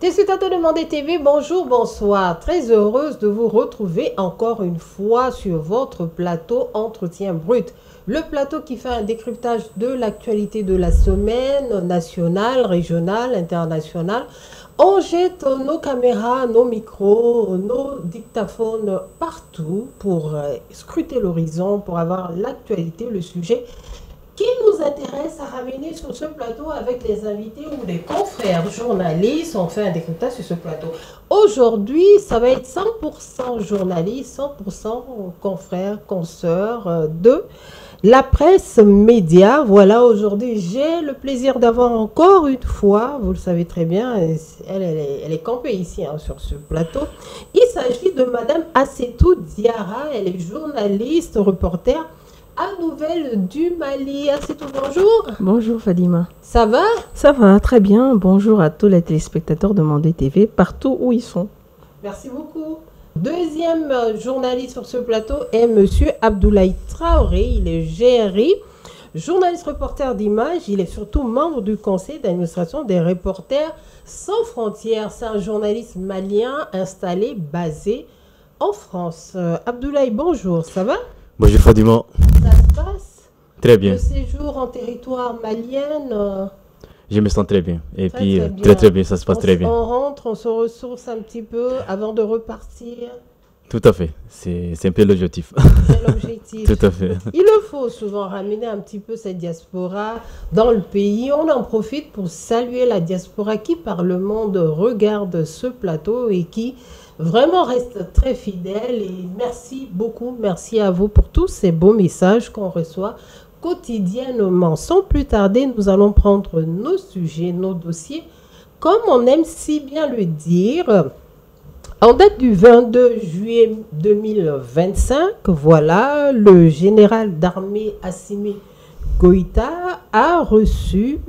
Téléspectateurs de Mandé TV, bonjour, bonsoir. Très heureuse de vous retrouver encore une fois sur votre plateau Entretien Brut. Le plateau qui fait un décryptage de l'actualité de la semaine, nationale, régionale, internationale. On jette nos caméras, nos micros, nos dictaphones partout pour scruter l'horizon, pour avoir l'actualité, le sujet qui nous intéresse à ramener sur ce plateau avec les invités ou les confrères journalistes. On fait un décryptage sur ce plateau. Aujourd'hui, ça va être 100% journalistes, 100% confrères, consoeurs de la presse média. Voilà, aujourd'hui, j'ai le plaisir d'avoir encore une fois, vous le savez très bien, elle est campée ici sur ce plateau. Il s'agit de Madame Assetou Diarra, elle est journaliste, reporter à Nouvelles du Mali. Assetou, bonjour. Bonjour Fadima. Ça va? Ça va, très bien. Bonjour à tous les téléspectateurs de Mandé TV, partout où ils sont. Merci beaucoup. Deuxième journaliste sur ce plateau est Monsieur Abdoulaye Traoré. Il est GRI, journaliste reporter d'Images. Il est surtout membre du conseil d'administration des Reporters sans frontières. C'est un journaliste malien installé, basé en France. Abdoulaye, bonjour. Ça va? Bonjour Fadima. Ça se passe? Très bien. Le séjour en territoire malien je me sens très bien. Et très, puis, très bien, ça se passe très bien. On rentre, on se ressource un petit peu avant de repartir. Tout à fait. C'est un peu l'objectif. C'est l'objectif. Tout à fait. Il le faut souvent ramener un petit peu cette diaspora dans le pays. On en profite pour saluer la diaspora qui, par le monde, regarde ce plateau et qui vraiment reste très fidèle. Et merci beaucoup. Merci à vous pour tous ces beaux messages qu'on reçoit quotidiennement. Sans plus tarder, nous allons prendre nos sujets, nos dossiers, comme on aime si bien le dire. En date du 22 juillet 2025, voilà, le général d'armée Assimi Goïta a reçu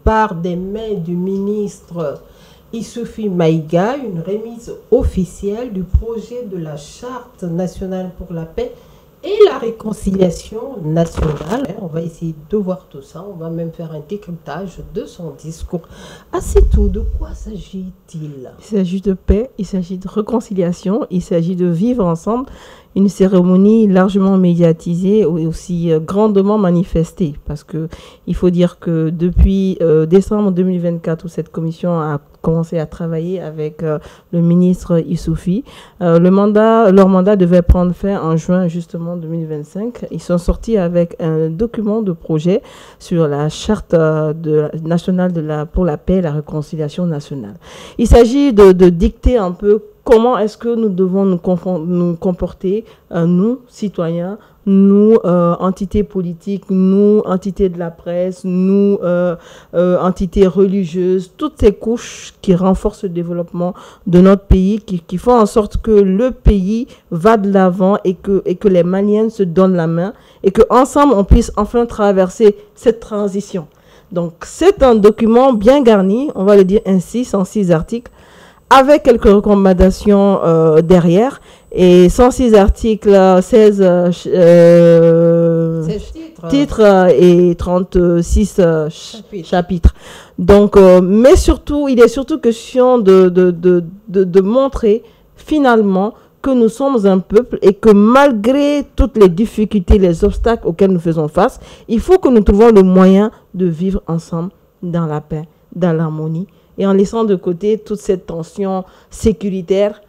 par des mains du ministre Issoufi Maïga une remise officielle du projet de la Charte nationale pour la paix et la réconciliation nationale. On va essayer de voir tout ça. On va même faire un décryptage de son discours. Assetou, de quoi s'agit-il? Il s'agit de paix, il s'agit de réconciliation, il s'agit de vivre ensemble. Une cérémonie largement médiatisée et aussi grandement manifestée. Parce que il faut dire que depuis décembre 2024, où cette commission a commencé à travailler avec le ministre Issoufi, leur mandat devait prendre fin en juin justement 2025. Ils sont sortis avec un document de projet sur la charte nationale pour la paix et la réconciliation nationale. Il s'agit de dicter un peu comment est-ce que nous devons nous comporter, nous, citoyens, nous, entités politiques, nous, entités de la presse, nous, entités religieuses, toutes ces couches qui renforcent le développement de notre pays, qui font en sorte que le pays va de l'avant et que les Maliens se donnent la main et qu'ensemble, on puisse enfin traverser cette transition. Donc, c'est un document bien garni, on va le dire ainsi, 106 articles, avec quelques recommandations derrière, et 106 articles, 16 titres et 36 chapitres. Donc, mais surtout, il est surtout question de montrer finalement que nous sommes un peuple et que malgré toutes les difficultés, les obstacles auxquels nous faisons face, il faut que nous trouvions le moyen de vivre ensemble dans la paix, dans l'harmonie, et en laissant de côté toute cette tension sécuritaire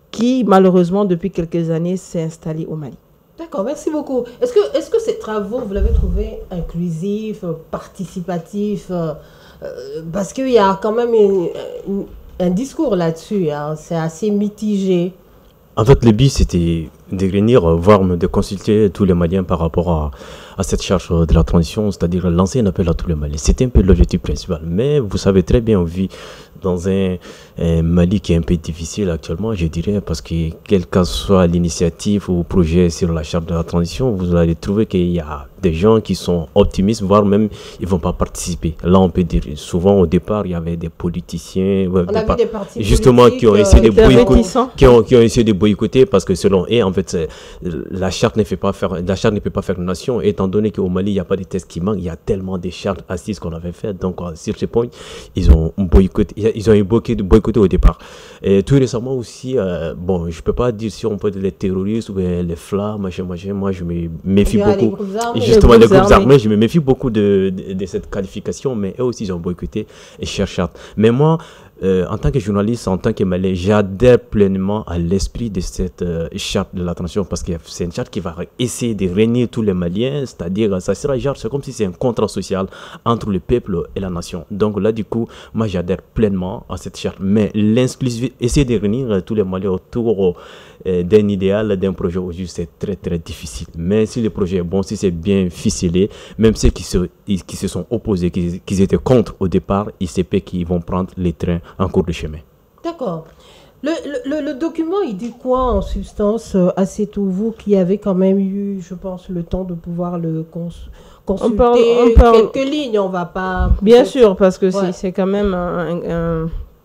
qui, malheureusement, depuis quelques années, s'est installée au Mali. D'accord, merci beaucoup. Est-ce que ces travaux, vous l'avez trouvé inclusifs, participatifs, parce qu'il y a quand même un discours là-dessus, hein, c'est assez mitigé. En fait, le but, c'était de réunir, voire de consulter tous les Maliens par rapport à cette charge de la transition, c'est-à-dire lancer un appel à tous les Maliens. C'était un peu l'objectif principal. Mais vous savez très bien, on vit dans un Mali qui est un peu difficile actuellement, je dirais, parce que quelle que soit l'initiative ou le projet sur la charte de la transition, vous allez trouver qu'il y a des gens qui sont optimistes, voire même ils ne vont pas participer. Là, on peut dire, souvent au départ, il y avait des politiciens, on a vu des partis justement, qui ont essayé de boycotter, qui ont essayé de boycotter parce que selon eux, en fait, la charte ne peut pas faire nation, étant donné qu'au Mali, il n'y a pas de textes qui manquent, il y a tellement de chartes assises qu'on avait faites. Donc, sur ce point, ils ont boycotté au départ. Et tout récemment aussi, bon, je ne peux pas dire si on peut être les terroristes ou les flammes, machin, moi je me méfie beaucoup. Justement, les groupes armés, je me méfie beaucoup de cette qualification, mais eux aussi, ils ont boycotté et cherchent. Mais moi, en tant que journaliste, en tant que Malien, j'adhère pleinement à l'esprit de cette charte de la transition, parce que c'est une charte qui va essayer de réunir tous les Maliens, c'est-à-dire, ça sera genre, c'est comme si c'est un contrat social entre le peuple et la nation. Donc là, du coup, moi, j'adhère pleinement à cette charte. Mais l'inclusivité, essayer de réunir tous les Maliens autour d'un idéal, d'un projet aujourd'hui, c'est très, très difficile. Mais si le projet est bon, si c'est bien ficelé, même ceux qui se sont opposés, qui étaient contre au départ, ils savent qu'ils vont prendre les trains en cours de chemin. D'accord. Le document, il dit quoi en substance à Sétouvou, qui avait quand même eu, je pense, le temps de pouvoir le consulter? On parle quelques lignes, on va pas... Bien sûr, parce que c'est quand même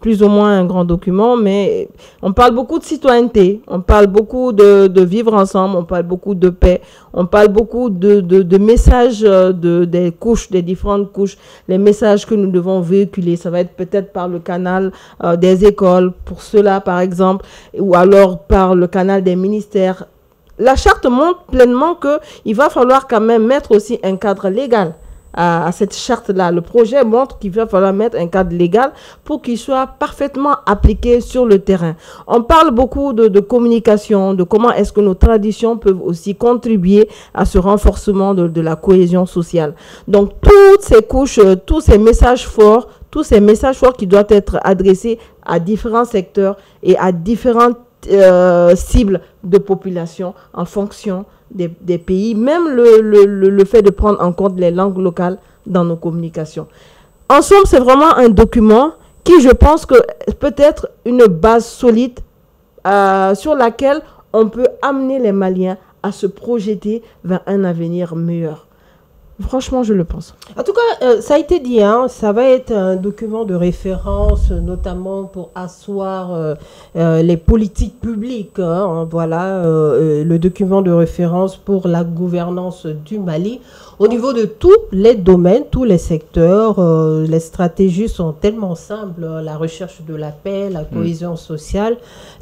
plus ou moins un grand document, mais on parle beaucoup de citoyenneté, on parle beaucoup de vivre ensemble, on parle beaucoup de paix, on parle beaucoup de messages des couches, des différentes couches, les messages que nous devons véhiculer. Ça va être peut-être par le canal des écoles, pour cela par exemple, ou alors par le canal des ministères. La charte montre pleinement qu'il va falloir quand même mettre aussi un cadre légal à cette charte-là. Le projet montre qu'il va falloir mettre un cadre légal pour qu'il soit parfaitement appliqué sur le terrain. On parle beaucoup de communication, de comment est-ce que nos traditions peuvent aussi contribuer à ce renforcement de la cohésion sociale. Donc, toutes ces couches, tous ces messages forts qui doivent être adressés à différents secteurs et à différentes cibles de population en fonction des pays, même le fait de prendre en compte les langues locales dans nos communications. En somme, c'est vraiment un document qui, je pense, que peut être une base solide sur laquelle on peut amener les Maliens à se projeter vers un avenir meilleur. Franchement, je le pense. En tout cas, ça a été dit, hein, ça va être un document de référence, notamment pour asseoir les politiques publiques. Hein, voilà, le document de référence pour la gouvernance du Mali. Au niveau de tous les domaines, tous les secteurs, les stratégies sont tellement simples. La recherche de la paix, la cohésion sociale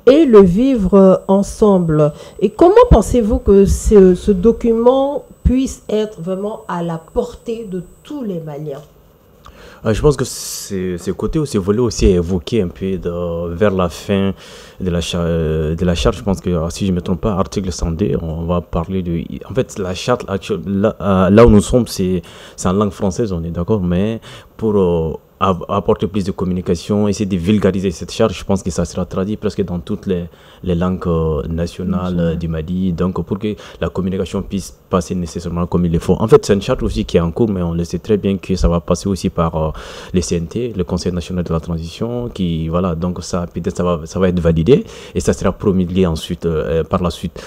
et le vivre ensemble. Et comment pensez-vous que ce document puisse être vraiment à la portée de tous les Maliens? Je pense que ce côté ou ce volet aussi est évoqué un peu vers la fin de la charte. Je pense que, si je ne me trompe pas, article 102, on va parler de... En fait, la charte, là où nous sommes, c'est en langue française, on est d'accord, mais pour apporter plus de communication, essayer de vulgariser cette charte, je pense que ça sera traduit presque dans toutes les langues nationales du Mali, donc pour que la communication puisse passer nécessairement comme il le faut. En fait, c'est une charte aussi qui est en cours, mais on le sait très bien que ça va passer aussi par les CNT, le Conseil national de la transition, qui, voilà, donc ça, peut-être ça va être validé et ça sera promulgué ensuite, par la suite.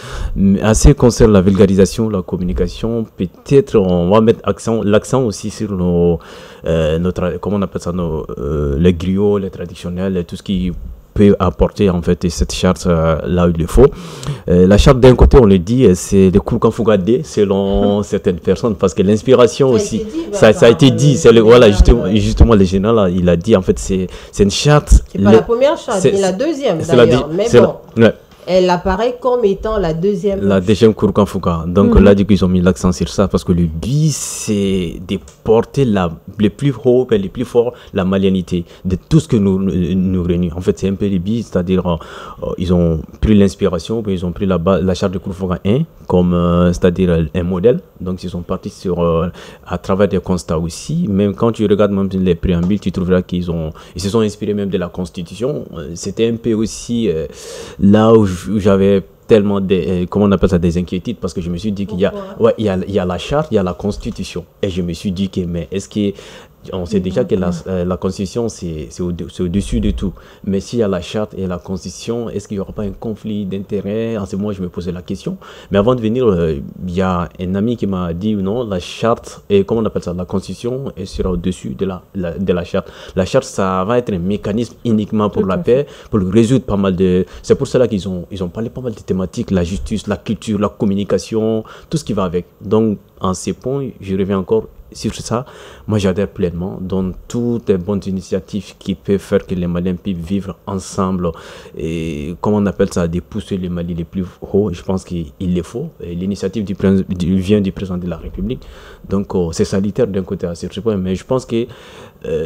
En ce qui concerne la vulgarisation, la communication, peut-être on va mettre l'accent aussi sur comment on appelle ça, les griots, les traditionnels, tout ce qui peut apporter en fait cette charte là où il le faut. La charte, d'un côté, on le dit, c'est de Kourkan-Fougadé selon certaines personnes, parce que l'inspiration aussi, ça a été dit, c'est voilà, justement le général là, il a dit en fait c'est une charte. C'est pas la première charte, c'est la deuxième d'ailleurs, mais bon. Elle apparaît comme étant la deuxième. La deuxième Kourkan-Fouga. Donc là, du coup, ils ont mis l'accent sur ça parce que le but, c'est de porter le plus haut et le plus fort la malianité de tout ce que nous réunit. En fait, c'est un peu le but, c'est-à-dire ils ont pris l'inspiration, puis ils ont pris la charte de Kourkan-Fouga 1 comme, c'est-à-dire un modèle. Donc, ils sont partis à travers des constats aussi. Même quand tu regardes même les préambules, tu trouveras ils se sont inspirés même de la Constitution. C'était un peu aussi là où j'avais tellement comment on appelle ça, des inquiétudes, parce que je me suis dit qu'il y a la charte, il y a la Constitution, et je me suis dit que mais est-ce que On sait déjà que la Constitution, c'est au-dessus de tout. Mais s'il y a la charte et la Constitution, est-ce qu'il n'y aura pas un conflit d'intérêts? En ce moment, je me posais la question. Mais avant de venir, il y a un ami qui m'a dit non, la charte, et comment on appelle ça, la Constitution, elle sera au-dessus de la charte. La charte, ça va être un mécanisme uniquement pour la paix, pour résoudre pas mal de... C'est pour cela qu'ils ont parlé pas mal de thématiques, la justice, la culture, la communication, tout ce qui va avec. Donc, en ces points, je reviens encore sur ça. Moi, j'adhère pleinement dans toutes les bonnes initiatives qui peuvent faire que les Maliens puissent vivre ensemble. Et comment on appelle ça, de pousser les Mali les plus hauts. Je pense qu'il le faut. L'initiative vient du président de la République. Donc, c'est salutaire d'un côté à ce point. Mais je pense que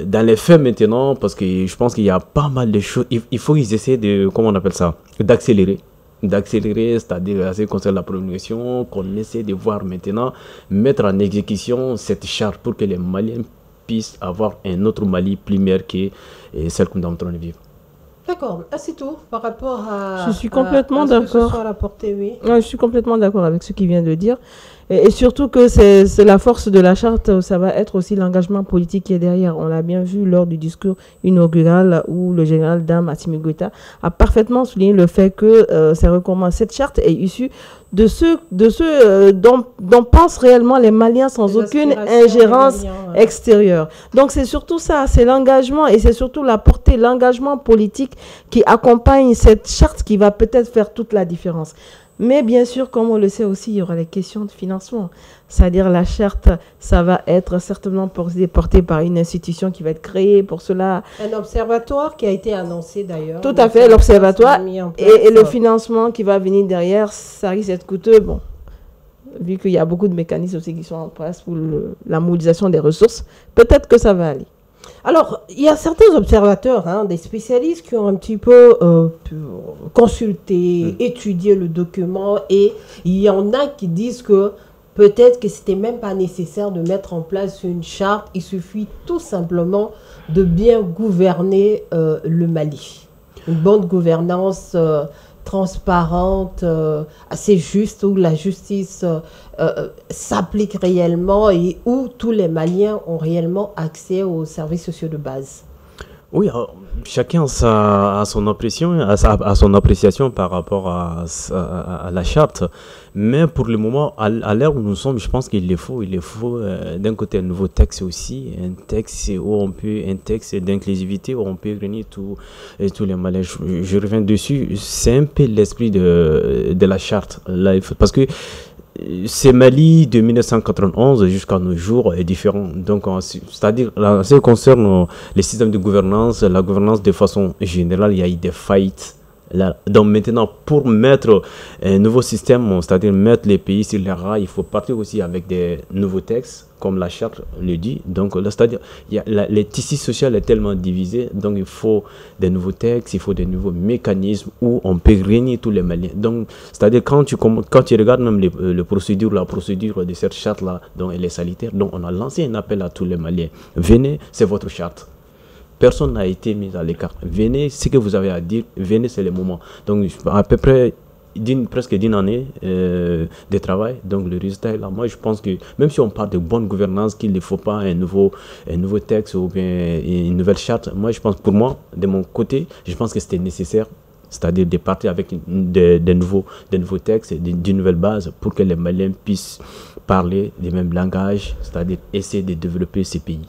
dans les faits maintenant, parce que je pense qu'il y a pas mal de choses, il faut qu'ils essaient de, comment on appelle ça, d'accélérer, c'est-à-dire à ce qui concerne la promulgation, qu'on essaie de voir maintenant, mettre en exécution cette charte pour que les Maliens puissent avoir un autre Mali plus meilleur que celle qu'on est en train de vivre. D'accord, c'est tout par rapport à... Je suis complètement d'accord. Oui. Je suis complètement d'accord avec ce qu'il vient de dire. Et surtout que c'est la force de la charte, ça va être aussi l'engagement politique qui est derrière. On l'a bien vu lors du discours inaugural où le général Dame Assimi Goïta a parfaitement souligné le fait que cette charte est issue de ce dont pensent réellement les Maliens sans aucune ingérence extérieure. Donc c'est surtout ça, c'est l'engagement et c'est surtout la portée, l'engagement politique qui accompagne cette charte qui va peut-être faire toute la différence. Mais bien sûr, comme on le sait aussi, il y aura les questions de financement. C'est-à-dire la charte, ça va être certainement porté par une institution qui va être créée pour cela. Un observatoire qui a été annoncé d'ailleurs. Tout à fait, l'observatoire et le financement qui va venir derrière, ça risque d'être coûteux. Bon, vu qu'il y a beaucoup de mécanismes aussi qui sont en place pour la mobilisation des ressources, peut-être que ça va aller. Alors, il y a certains observateurs, des spécialistes qui ont un petit peu consulté, étudié le document et il y en a qui disent que peut-être que c'était même pas nécessaire de mettre en place une charte, il suffit tout simplement de bien gouverner le Mali. Une bonne gouvernance transparente, assez juste, où la justice s'applique réellement et où tous les Maliens ont réellement accès aux services sociaux de base. Oui, chacun a son appréciation par rapport à la charte. Mais pour le moment, à l'heure où nous sommes, je pense qu'il faut d'un côté un nouveau texte aussi, un texte d'inclusivité où on peut réunir tous les Maliens. Je reviens dessus, c'est un peu l'esprit de la charte. Là, parce que ce Mali de 1991 jusqu'à nos jours est différent. Donc, c'est-à-dire, en ce qui concerne les systèmes de gouvernance, la gouvernance de façon générale, il y a eu des faillites. Là. Donc maintenant, pour mettre un nouveau système, c'est-à-dire mettre les pays sur les rails, il faut partir aussi avec des nouveaux textes, comme la charte le dit. Donc là, c'est-à-dire, le tissu social est tellement divisé, donc il faut des nouveaux textes, il faut des nouveaux mécanismes où on peut réunir tous les Maliens. Donc, c'est-à-dire, quand tu regardes même la procédure de cette charte-là, donc elle est sanitaire, donc on a lancé un appel à tous les Maliens. Venez, c'est votre charte. Personne n'a été mis à l'écart. Venez, ce que vous avez à dire, venez, c'est le moment. Donc, à peu près presque d'une année de travail, donc le résultat est là. Moi, je pense que même si on parle de bonne gouvernance, qu'il ne faut pas un nouveau texte ou bien une nouvelle charte, moi, je pense, pour moi, de mon côté, je pense que c'était nécessaire, c'est-à-dire de partir avec des nouveaux textes, d'une nouvelle base pour que les Maliens puissent parler du même langage, c'est-à-dire essayer de développer ces pays.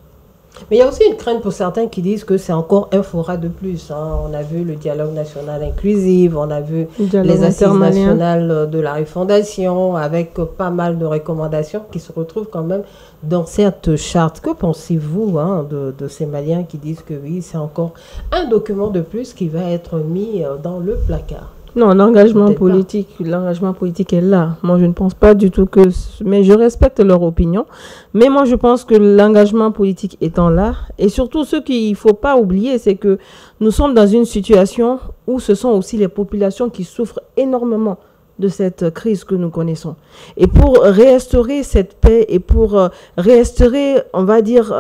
Mais il y a aussi une crainte pour certains qui disent que c'est encore un fora de plus. On a vu le dialogue national inclusif, on a vu les assises nationales de la refondation avec pas mal de recommandations qui se retrouvent quand même dans cette charte. Que pensez-vous de ces Maliens qui disent que oui, c'est encore un document de plus qui va être mis dans le placard? Non, l'engagement politique est là. Moi, je ne pense pas du tout que... Mais je respecte leur opinion. Mais moi, je pense que l'engagement politique étant là, et surtout ce qu'il ne faut pas oublier, c'est que nous sommes dans une situation où ce sont aussi les populations qui souffrent énormément de cette crise que nous connaissons. Et pour réinstaurer cette paix et pour réinstaurer, on va dire,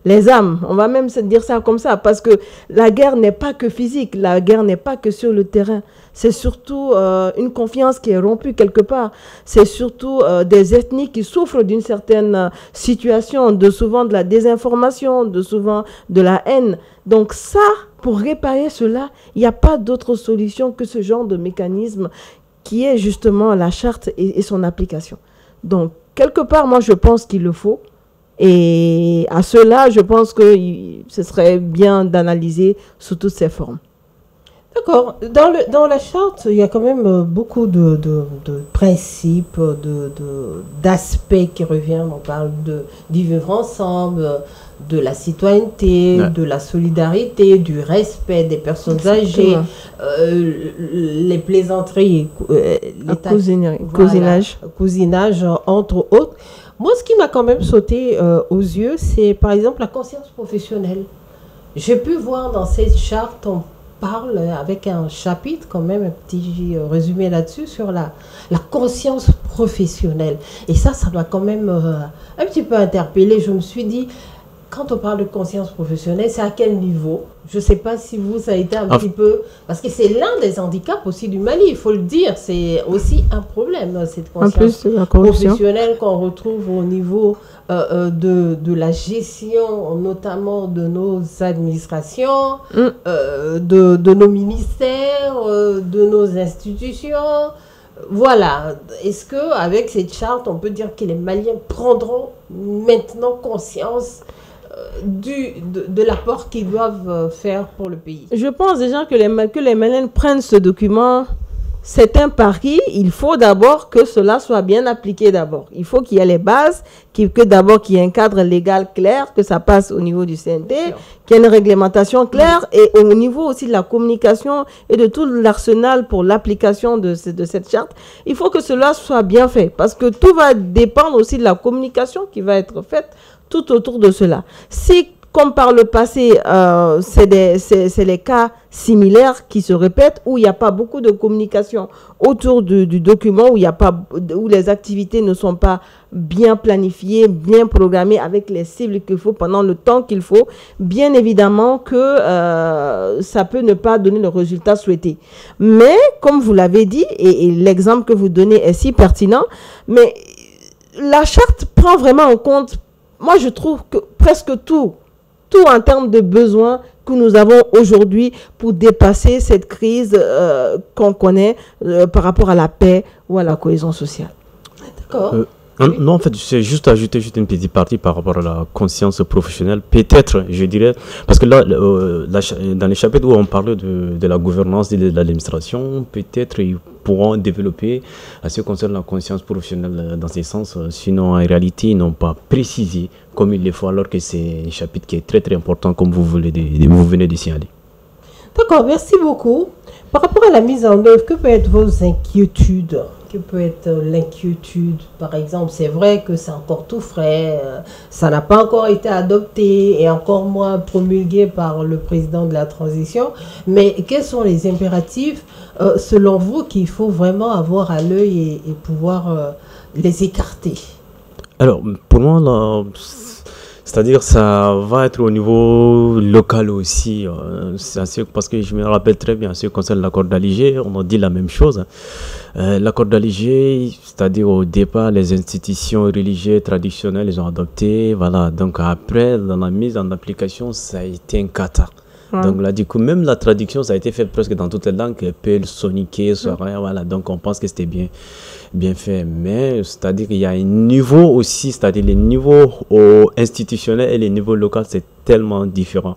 les âmes, on va même se dire ça comme ça, parce que la guerre n'est pas que physique, la guerre n'est pas que sur le terrain. C'est surtout une confiance qui est rompue quelque part. C'est surtout des ethnies qui souffrent d'une certaine situation, de souvent de la désinformation, de souvent de la haine. Donc ça, pour réparer cela, il n'y a pas d'autre solution que ce genre de mécanisme qui est justement la charte et son application. Donc, quelque part, moi, je pense qu'il le faut. Et à cela, je pense que ce serait bien d'analyser sous toutes ses formes. D'accord. Dans la charte, il y a quand même beaucoup de principes, d'aspects qui reviennent. On parle du vivre ensemble, de la citoyenneté, de la solidarité, du respect des personnes âgées, les plaisanteries, cousinage, entre autres. Moi, ce qui m'a quand même sauté aux yeux, c'est par exemple la conscience professionnelle. J'ai pu voir dans cette charte, on parle avec un chapitre, quand même, un petit résumé là-dessus, sur la conscience professionnelle. Et ça doit quand même un petit peu interpeller. Je me suis dit, quand on parle de conscience professionnelle, c'est à quel niveau? Je ne sais pas si ça a été un petit peu... Parce que c'est l'un des handicaps aussi du Mali, il faut le dire. C'est aussi un problème, cette conscience professionnelle qu'on retrouve au niveau de la gestion, notamment de nos administrations, de nos ministères, de nos institutions. Voilà. Est-ce qu'avec cette charte, on peut dire que les Maliens prendront maintenant conscience de l'apport qu'ils doivent faire pour le pays? Je pense déjà que les Maliens prennent ce document. C'est un pari. Il faut d'abord que cela soit bien appliqué d'abord. Il faut qu'il y ait les bases, d'abord qu'il y ait un cadre légal clair, que ça passe au niveau du CNT, qu'il y ait une réglementation claire et au niveau aussi de la communication et de tout l'arsenal pour l'application de cette charte. Il faut que cela soit bien fait parce que tout va dépendre aussi de la communication qui va être faite tout autour de cela. Si, comme par le passé, c'est les cas similaires qui se répètent, où il n'y a pas beaucoup de communication autour du document, où les activités ne sont pas bien planifiées, bien programmées avec les cibles qu'il faut pendant le temps qu'il faut, bien évidemment que ça peut ne pas donner le résultat souhaité. Mais, comme vous l'avez dit, et l'exemple que vous donnez est si pertinent, mais la charte prend vraiment en compte, moi je trouve que presque tout en termes de besoins que nous avons aujourd'hui pour dépasser cette crise qu'on connaît par rapport à la paix ou à la cohésion sociale. D'accord. Non, en fait, c'est juste ajouter une petite partie par rapport à la conscience professionnelle. Peut-être, je dirais, parce que là, dans les chapitres où on parle de la gouvernance de l'administration, peut-être ils pourront développer à ce qui concerne la conscience professionnelle dans ces sens. Sinon, en réalité, ils n'ont pas précisé comme il le faut, alors que c'est un chapitre qui est très très important, comme vous venez de signaler. D'accord, merci beaucoup. Par rapport à la mise en œuvre, que peuvent être vos inquiétudes? Que peut être l'inquiétude? Par exemple, c'est vrai que c'est encore tout frais, ça n'a pas encore été adopté et encore moins promulgué par le président de la transition. Mais quels sont les impératifs, selon vous, qu'il faut vraiment avoir à l'œil et pouvoir les écarter? Alors, pour moi, là, c'est-à-dire ça va être au niveau local aussi, parce que je me rappelle très bien, ce qui concerne l'accord d'Alger, on a dit la même chose. L'accord d'Alger, c'est-à-dire au départ, les institutions religieuses traditionnelles, ils ont adopté, voilà. Donc après, dans la mise en application, ça a été un cata. Donc là, du coup, même la traduction, ça a été fait presque dans toutes les langues, PEL, soniqué, soirée, voilà. Donc on pense que c'était bien fait. Mais c'est-à-dire qu'il y a un niveau aussi, c'est-à-dire les niveaux institutionnels et les niveaux locaux, c'est tellement différent.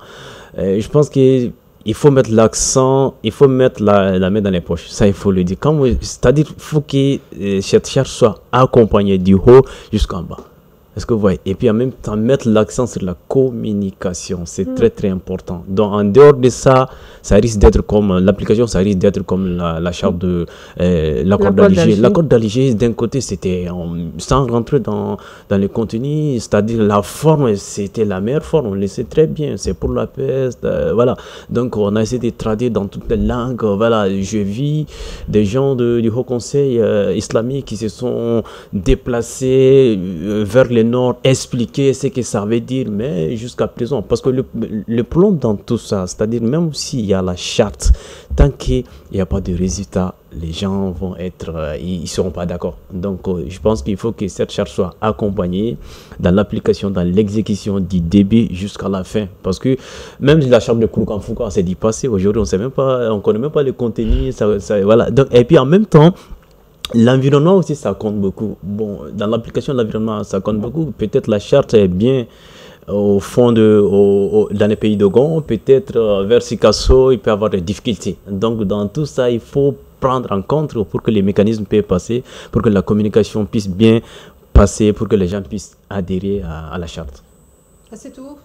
Je pense qu'il faut mettre l'accent, il faut mettre la main dans les poches. Ça, il faut le dire. C'est-à-dire qu'il faut que cette charge soit accompagnée du haut jusqu'en bas. Est-ce que vous voyez? Et puis en même temps, mettre l'accent sur la communication, c'est très très important. Donc en dehors de ça, ça risque d'être comme l'application, ça risque d'être comme la charte de l'accord d'Alger. L'accord d'Alger, d'un côté, c'était sans rentrer dans les contenus, c'est-à-dire la forme, c'était la meilleure forme, on le sait très bien, c'est pour la paix, voilà. Donc on a essayé de traduire dans toutes les langues, voilà. Je vis des gens du Haut Conseil islamique qui se sont déplacés vers le nord, expliquer ce que ça veut dire, mais jusqu'à présent, parce que le problème dans tout ça, c'est-à-dire même s'il y a la charte, tant qu'il n'y a pas de résultat, les gens vont être, ils ne seront pas d'accord. Donc, je pense qu'il faut que cette charte soit accompagnée dans l'application, dans l'exécution du début jusqu'à la fin. Parce que même la charte de Kouroukan-Foucault s'est dit passé, aujourd'hui, on ne connaît même pas le contenu, voilà. Donc, et puis en même temps, l'environnement aussi, ça compte beaucoup. Bon, dans l'application de l'environnement, ça compte beaucoup. Peut-être la charte est bien au fond dans les pays de Gon, peut-être vers Sikasso, il peut y avoir des difficultés. Donc, dans tout ça, il faut prendre en compte pour que les mécanismes puissent passer, pour que la communication puisse bien passer, pour que les gens puissent adhérer à la charte. C'est tout.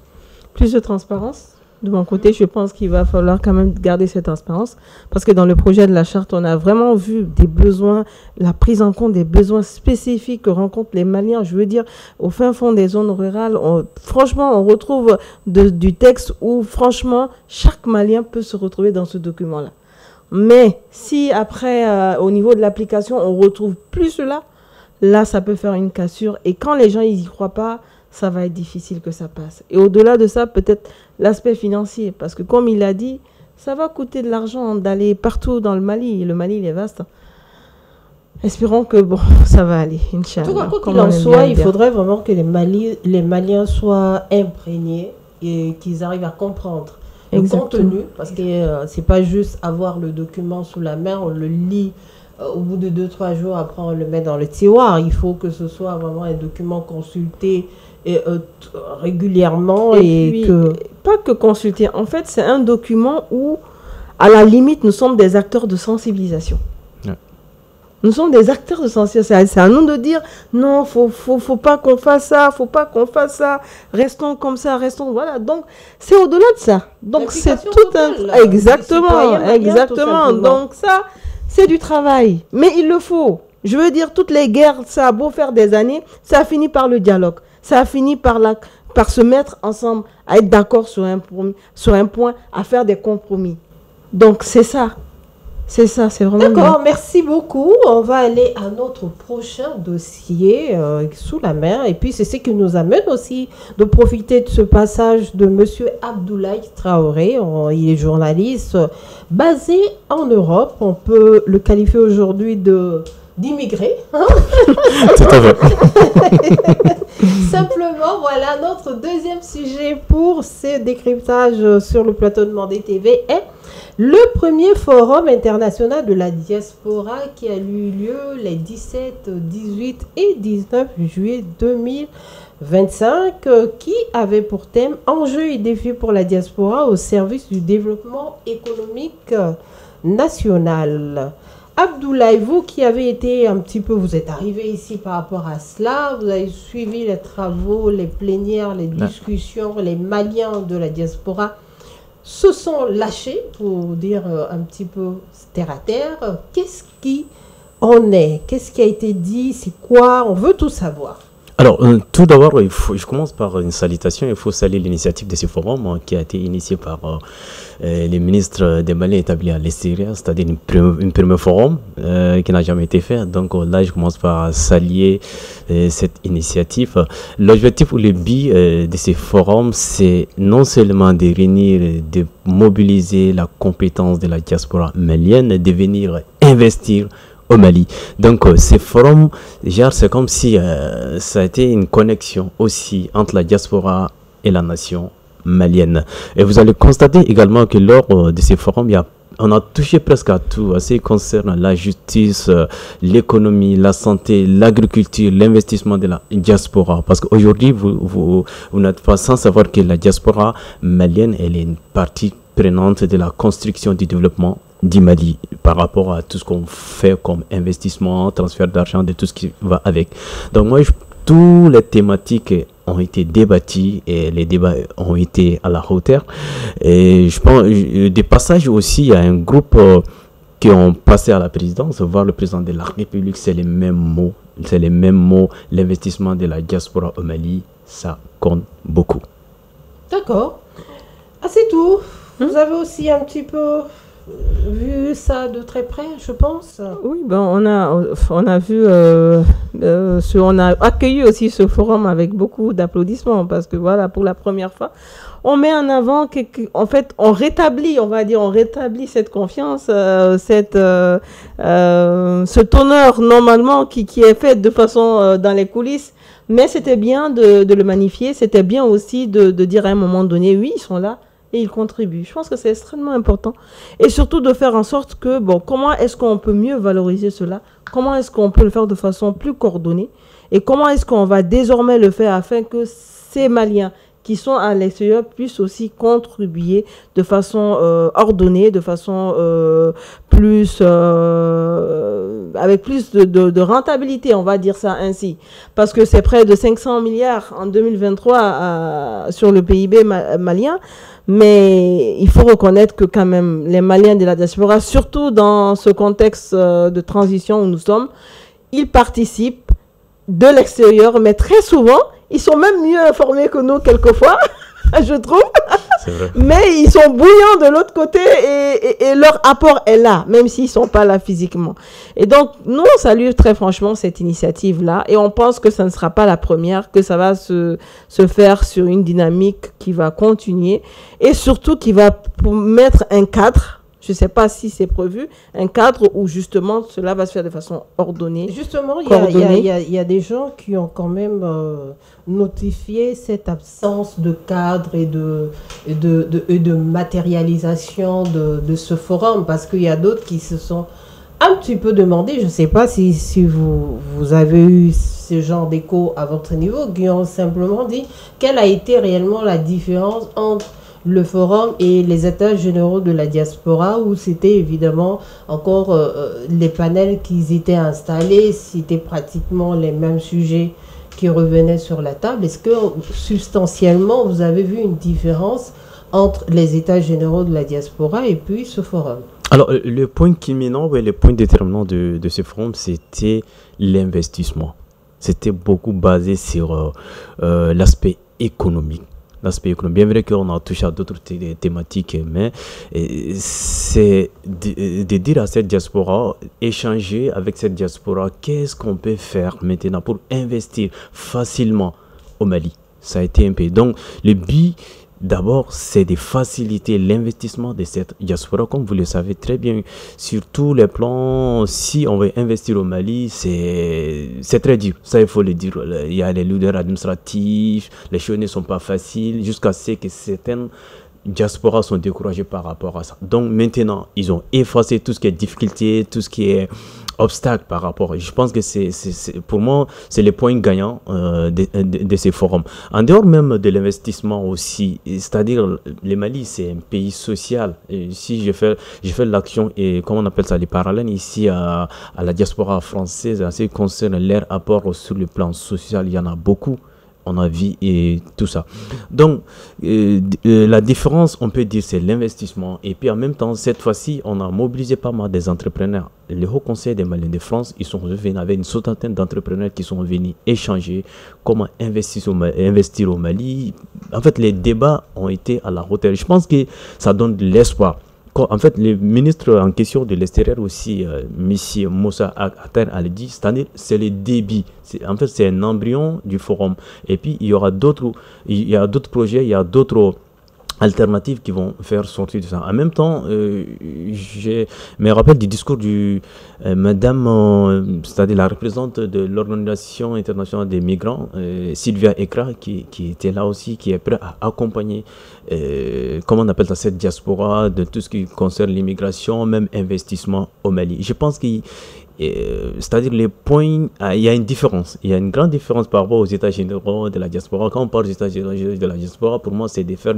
Plus de transparence. De mon côté, je pense qu'il va falloir quand même garder cette transparence parce que dans le projet de la charte, on a vraiment vu des besoins, la prise en compte des besoins spécifiques que rencontrent les Maliens. Je veux dire, au fin fond des zones rurales, franchement, on retrouve du texte où, franchement, chaque Malien peut se retrouver dans ce document-là. Mais si après, au niveau de l'application, on ne retrouve plus cela, là, ça peut faire une cassure. Et quand les gens n'y croient pas, ça va être difficile que ça passe. Et au-delà de ça, peut-être l'aspect financier. Parce que comme il a dit, ça va coûter de l'argent d'aller partout dans le Mali. Le Mali, il est vaste. Espérons que bon, ça va aller, Inch'Allah. En tout cas, quoi qu'il en soit, il faudrait vraiment que les Maliens soient imprégnés et qu'ils arrivent à comprendre le contenu. Parce que c'est pas juste avoir le document sous la main, on le lit. Au bout de 2-3 jours, après on le met dans le tiroir. Il faut que ce soit vraiment un document consulté régulièrement. Et puis, pas que consulter. En fait, c'est un document où, à la limite, nous sommes des acteurs de sensibilisation. Ouais. Nous sommes des acteurs de sensibilisation. C'est à nous de dire, non, faut pas qu'on fasse ça, faut pas qu'on fasse ça. Restons comme ça, restons... Voilà. Donc, c'est au-delà de ça. Donc, c'est tout un... Exactement. Donc, ça... C'est du travail, mais il le faut. Je veux dire, toutes les guerres, ça a beau faire des années, ça a fini par le dialogue. Ça a fini par se mettre ensemble, à être d'accord sur un point, à faire des compromis. Donc, c'est ça. C'est ça, c'est vraiment... D'accord, merci beaucoup. On va aller à notre prochain dossier sous la mer. Et puis, c'est ce qui nous amène aussi de profiter de ce passage de M. Abdoulaye Traoré. Il est journaliste basé en Europe. On peut le qualifier aujourd'hui d'immigré. Hein? Tout à fait. Simplement, voilà, notre deuxième sujet pour ce décryptage sur le plateau de Mandé TV est le premier forum international de la diaspora qui a eu lieu les 17, 18 et 19 juillet 2025 qui avait pour thème « Enjeux et défis pour la diaspora au service du développement économique national ». Abdoulaye, vous qui avez été un petit peu, vous êtes arrivé ici par rapport à cela, vous avez suivi les travaux, les plénières, les discussions, les Maliens de la diaspora se sont lâchés, pour dire un petit peu terre à terre. Qu'est-ce qui en est? Qu'est-ce qui a été dit? C'est quoi? On veut tout savoir. Alors, tout d'abord, je commence par une salutation. Il faut saluer l'initiative de ce forum qui a été initié par les ministres des Maliens établis à l'extérieur, c'est-à-dire une premier forum qui n'a jamais été fait. Donc là, je commence par saluer cette initiative. L'objectif ou le but de ce forum, c'est non seulement de réunir, de mobiliser la compétence de la diaspora malienne, de venir investir au Mali. Donc ces forums, c'est comme si ça a été une connexion aussi entre la diaspora et la nation malienne. Et vous allez constater également que lors de ces forums, on a touché presque à tout, à ce qui concerne la justice, l'économie, la santé, l'agriculture, l'investissement de la diaspora. Parce qu'aujourd'hui, vous n'êtes pas sans savoir que la diaspora malienne, elle est une partie prenante de la construction du développement du Mali par rapport à tout ce qu'on fait comme investissement, transfert d'argent, de tout ce qui va avec. Donc moi, toutes les thématiques ont été débattues et les débats ont été à la hauteur. Et je pense, des passages aussi, il y a un groupe qui ont passé à la présidence, voir le président de la République, c'est les mêmes mots. C'est les mêmes mots. L'investissement de la diaspora au Mali, ça compte beaucoup. D'accord. Ah, c'est tout. Vous avez aussi un petit peu vu ça de très près, je pense. Oui, ben on a vu, on a accueilli aussi ce forum avec beaucoup d'applaudissements parce que voilà, pour la première fois, on met en avant en fait, on rétablit cette confiance, ce honneur normalement qui est fait de façon dans les coulisses. Mais c'était bien de le magnifier, c'était bien aussi de dire à un moment donné, oui, ils sont là. Et ils contribuent. Je pense que c'est extrêmement important. Et surtout de faire en sorte que, bon, comment est-ce qu'on peut mieux valoriser cela? Comment est-ce qu'on peut le faire de façon plus coordonnée? Et comment est-ce qu'on va désormais le faire afin que ces Maliens qui sont à l'extérieur puissent aussi contribuer de façon ordonnée, de façon avec plus de rentabilité, on va dire ça ainsi. Parce que c'est près de 500 milliards en 2023 sur le PIB malien. Mais il faut reconnaître que quand même les Maliens de la diaspora, surtout dans ce contexte de transition où nous sommes, ils participent de l'extérieur, mais très souvent, ils sont même mieux informés que nous quelquefois, je trouve. C'est vrai. Mais ils sont bouillants de l'autre côté et leur apport est là, même s'ils ne sont pas là physiquement. Et donc, nous, on salue très franchement cette initiative-là et on pense que ça ne sera pas la première, que ça va se faire sur une dynamique qui va continuer et surtout qui va mettre un cadre. Je ne sais pas si c'est prévu, un cadre où justement cela va se faire de façon ordonnée. Justement, il y a des gens qui ont quand même notifié cette absence de cadre et de matérialisation de ce forum, parce qu'il y a d'autres qui se sont un petit peu demandé, je ne sais pas si vous avez eu ce genre d'écho à votre niveau, qui ont simplement dit quelle a été réellement la différence entre le forum et les états généraux de la diaspora, où c'était évidemment encore les panels qui étaient installés, c'était pratiquement les mêmes sujets qui revenaient sur la table. Est-ce que substantiellement vous avez vu une différence entre les états généraux de la diaspora et puis ce forum? Alors, le point culminant, le point déterminant de ce forum, c'était l'investissement. C'était beaucoup basé sur l'aspect économique. Bien vrai qu'on a touché à d'autres thématiques, mais c'est de dire à cette diaspora, échanger avec cette diaspora, qu'est-ce qu'on peut faire maintenant pour investir facilement au Mali. Ça a été un pays. Donc, le but, d'abord, c'est de faciliter l'investissement de cette diaspora. Comme vous le savez très bien, sur tous les plans, si on veut investir au Mali, c'est très dur. Ça, il faut le dire. Il y a les leaders administratifs, les choses ne sont pas faciles, jusqu'à ce que certaines diasporas sont découragées par rapport à ça. Donc maintenant, ils ont effacé tout ce qui est difficulté, tout ce qui est obstacle par rapport. Je pense que pour moi, c'est le point gagnant de ces forums. En dehors même de l'investissement aussi, c'est-à-dire le Mali, c'est un pays social. Et si je fais l'action et comment on appelle ça, les parallèles ici à la diaspora française, en ce qui concerne leur apport sur le plan social, il y en a beaucoup. On a vu et tout ça. Donc, la différence, on peut dire, c'est l'investissement. Et puis, en même temps, cette fois-ci, on a mobilisé pas mal des entrepreneurs. Le Haut Conseil des Maliens de France, ils sont venus avec une centaine d'entrepreneurs qui sont venus échanger comment investir au Mali. En fait, les débats ont été à la hauteur. Je pense que ça donne de l'espoir. En fait, le ministre en question de l'extérieur aussi, M. Moussa Atter, a dit, c'est-à-dire c'est le débit. En fait, c'est un embryon du forum. Et puis, il y a d'autres projets, il y a d'autres alternatives qui vont faire sortir de ça. En même temps, je me rappelle du discours de Madame, c'est-à-dire la représentante de l'Organisation internationale des migrants, Sylvia Ekra, qui était là aussi, qui est prête à accompagner, comment on appelle ça, cette diaspora, de tout ce qui concerne l'immigration, même investissement au Mali. Je pense qu'il C'est-à-dire les points, il y a une différence. Il y a une grande différence par rapport aux états généraux de la diaspora. Quand on parle des états généraux de la diaspora, pour moi, c'est de faire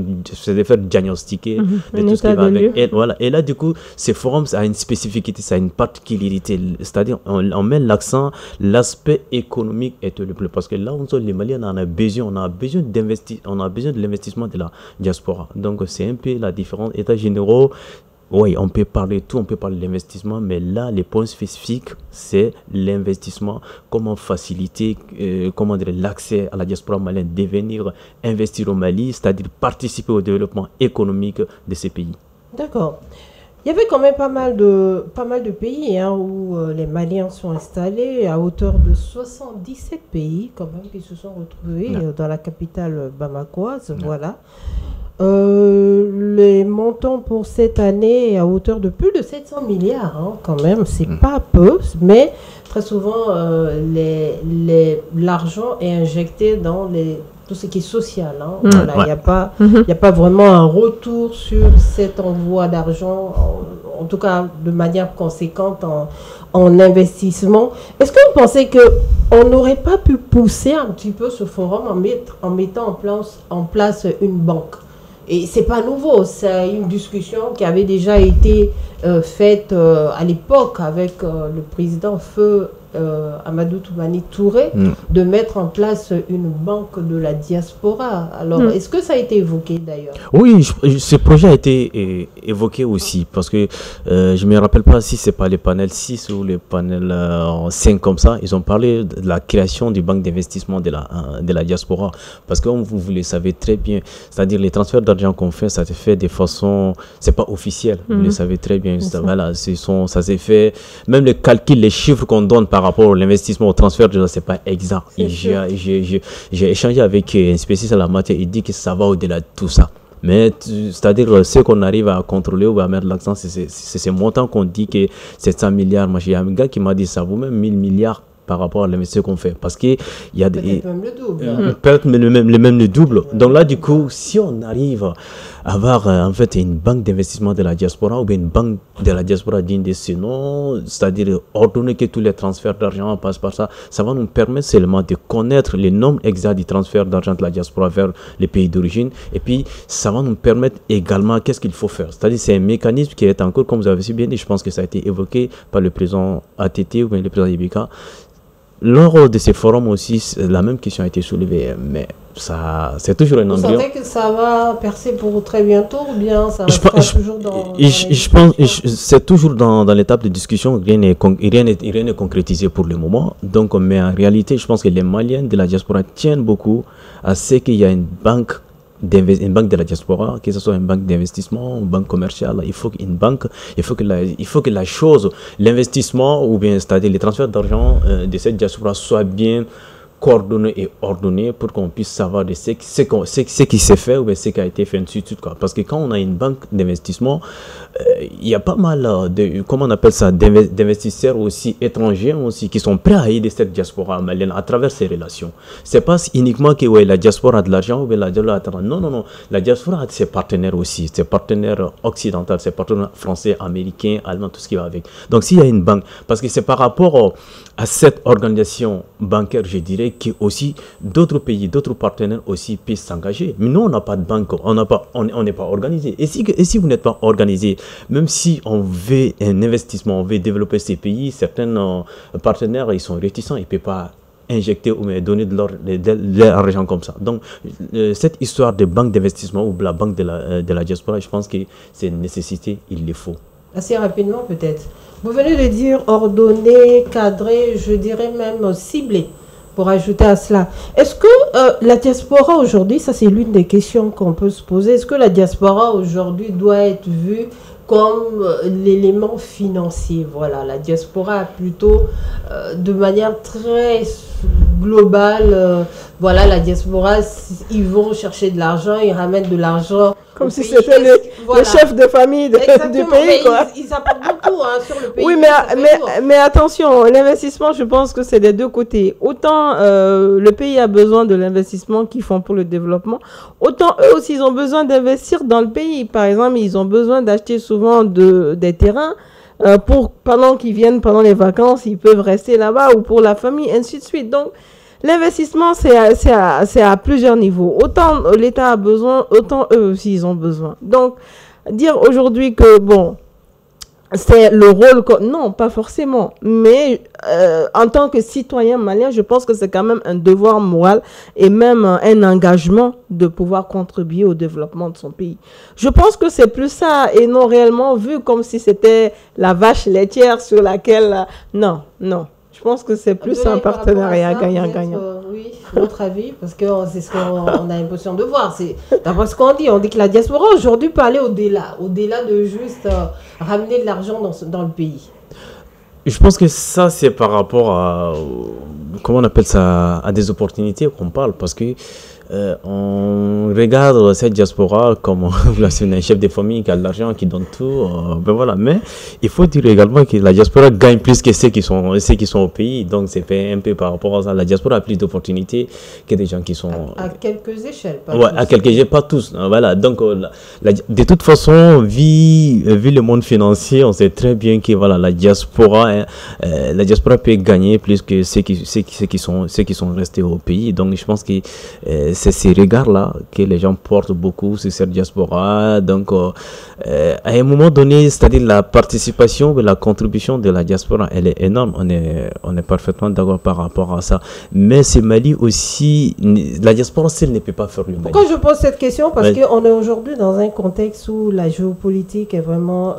diagnostiquer de tout ce qui va avec. Et, voilà. Et là, du coup, ces forums, ça a une spécificité, ça a une particularité. C'est-à-dire, on met l'accent, l'aspect économique est le plus. Parce que là, les Maliens, on a besoin d'investir, on a besoin de l'investissement de la diaspora. Donc, c'est un peu la différence. États généraux, oui, on peut parler de tout, on peut parler de l'investissement, mais là, les points spécifiques, c'est l'investissement, comment faciliter comment dire, l'accès à la diaspora malienne, devenir investir au Mali, c'est-à-dire participer au développement économique de ces pays. D'accord. Il y avait quand même pas mal de pays où les Maliens sont installés, à hauteur de 77 pays quand même, qui se sont retrouvés dans la capitale bamakoise, voilà. Les montants pour cette année à hauteur de plus de 700 milliards, quand même, c'est pas peu, mais très souvent l'argent est injecté dans tout ce qui est social. Voilà, il n'y a pas vraiment un retour sur cet envoi d'argent, en tout cas de manière conséquente en investissement. Est-ce que vous pensez qu'on n'aurait pas pu pousser un petit peu ce forum en mettant en place une banque? Et c'est pas nouveau, c'est une discussion qui avait déjà été faite à l'époque avec le président Feu Amadou Toumani Touré, de mettre en place une banque de la diaspora. Alors, est-ce que ça a été évoqué d'ailleurs? Oui, ce projet a été évoqué aussi, parce que je ne me rappelle pas si c'est pas les panels 6 ou les panels 5 comme ça, ils ont parlé de la création du banque d'investissement de la diaspora. Parce que comme vous le savez très bien, c'est-à-dire les transferts d'argent qu'on fait, ça se fait de façon, c'est pas officiel, vous le savez très bien. Voilà, ça s'est fait, même les calculs, les chiffres qu'on donne par rapport à l'investissement, au transfert, c'est pas exact. J'ai échangé avec un spécialiste en la matière, il dit que ça va au-delà de tout ça. Mais c'est-à-dire ce qu'on arrive à contrôler ou à mettre l'accent, c'est ces montants qu'on dit que 700 milliards. Moi, j'ai un gars qui m'a dit ça vaut même 1000 milliards par rapport à l'investissement qu'on fait. Parce qu'il y a peut-être même le double. Peut-être même le double. Donc là, du coup, si on arrive à avoir en fait une banque d'investissement de la diaspora ou bien une banque de la diaspora digne de ce nom, c'est-à-dire ordonner que tous les transferts d'argent passent par ça, ça va nous permettre seulement de connaître les nombres exacts du transfert d'argent de la diaspora vers les pays d'origine. Et puis, ça va nous permettre également qu'est-ce qu'il faut faire. C'est-à-dire c'est un mécanisme qui est encore, comme vous avez si bien dit, je pense que ça a été évoqué par le président ATT ou bien le président Ibeka. Lors de ces forums aussi, la même question a été soulevée, mais ça, c'est toujours un embryon. Vous sentez que ça va percer pour très bientôt ou bien ça restera toujours dans... Je pense que c'est toujours dans l'étape de discussion, rien n'est concrétisé pour le moment. Donc, mais en réalité, je pense que les Maliens de la diaspora tiennent beaucoup à ce qu'il y a une banque de la diaspora, que ce soit une banque d'investissement, une banque commerciale, il faut qu'une banque, il faut que la chose, l'investissement ou bien c'est-à-dire les transferts d'argent de cette diaspora soient bien coordonné et ordonné pour qu'on puisse savoir de ce qui s'est fait ou bien ce qui a été fait ainsi de suite, quoi. Parce que quand on a une banque d'investissement, il y a pas mal de, comment on appelle ça, d'investisseurs aussi étrangers aussi qui sont prêts à aider cette diaspora malienne à travers ces relations. C'est pas uniquement que la diaspora a de l'argent ou bien la diaspora a de l'argent. Non. La diaspora a ses partenaires aussi, ses partenaires occidentaux, ses partenaires français, américains, allemands, tout ce qui va avec. Donc s'il y a une banque, parce que c'est par rapport à cette organisation bancaire, je dirais, que aussi d'autres pays, d'autres partenaires aussi puissent s'engager. Mais nous, on n'a pas de banque, on n'est pas organisé. Et si vous n'êtes pas organisé, même si on veut un investissement, on veut développer ces pays, certains partenaires, ils sont réticents, ils ne peuvent pas injecter ou donner de l'argent comme ça. Donc, cette histoire de banque d'investissement ou la banque de la diaspora, je pense que c'est une nécessité, il le faut. Assez rapidement peut-être. Vous venez de dire ordonné, cadré, je dirais même ciblé, pour ajouter à cela. Est-ce que la diaspora aujourd'hui, ça c'est l'une des questions qu'on peut se poser, est-ce que la diaspora aujourd'hui doit être vue comme l'élément financier? Voilà, la diaspora plutôt de manière très globale, voilà, la diaspora, ils vont chercher de l'argent, ils ramènent de l'argent. Comme si c'était le chef de famille du pays, quoi. Ils apportent beaucoup sur le pays. Oui, mais attention, l'investissement, je pense que c'est des deux côtés. Autant le pays a besoin de l'investissement qu'ils font pour le développement, autant eux aussi, ils ont besoin d'investir dans le pays. Par exemple, ils ont besoin d'acheter souvent des terrains. pendant qu'ils viennent pendant les vacances, ils peuvent rester là-bas, ou pour la famille, ainsi de suite. Donc, l'investissement, c'est à plusieurs niveaux. Autant l'État a besoin, autant eux aussi, ils ont besoin. Donc, dire aujourd'hui que, bon, c'est le rôle... Non, pas forcément. Mais en tant que citoyen malien, je pense que c'est quand même un devoir moral et même un engagement de pouvoir contribuer au développement de son pays. Je pense que c'est plus ça et non réellement vu comme si c'était la vache laitière sur laquelle... Non, non. Je pense que c'est plus un partenariat gagnant-gagnant. Oui, votre avis, parce que c'est ce qu'on a l'impression de voir. C'est d'après ce qu'on dit. On dit que la diaspora aujourd'hui peut aller au-delà de juste ramener de l'argent dans le pays. Je pense que ça, c'est par rapport à, comment on appelle ça, à des opportunités qu'on parle, parce que on regarde cette diaspora comme un chef de famille qui a de l'argent, qui donne tout, ben voilà. Mais il faut dire également que la diaspora gagne plus que ceux qui sont au pays, donc c'est fait un peu par rapport à ça. La diaspora a plus d'opportunités que des gens qui sont à quelques échelles, pas ouais, tous. à quelques échelles, pas tous. Voilà, donc de toute façon, vu le monde financier, on sait très bien que voilà, la diaspora peut gagner plus que ceux qui sont restés au pays. Donc je pense que c'est ces regards-là que les gens portent beaucoup sur cette diaspora. Donc, à un moment donné, c'est-à-dire la participation, la contribution de la diaspora, elle est énorme. On est parfaitement d'accord par rapport à ça. Mais c'est Mali aussi, la diaspora seule ne peut pas faire le Mali. Pourquoi je pose cette question? Parce qu'on est aujourd'hui dans un contexte où la géopolitique est vraiment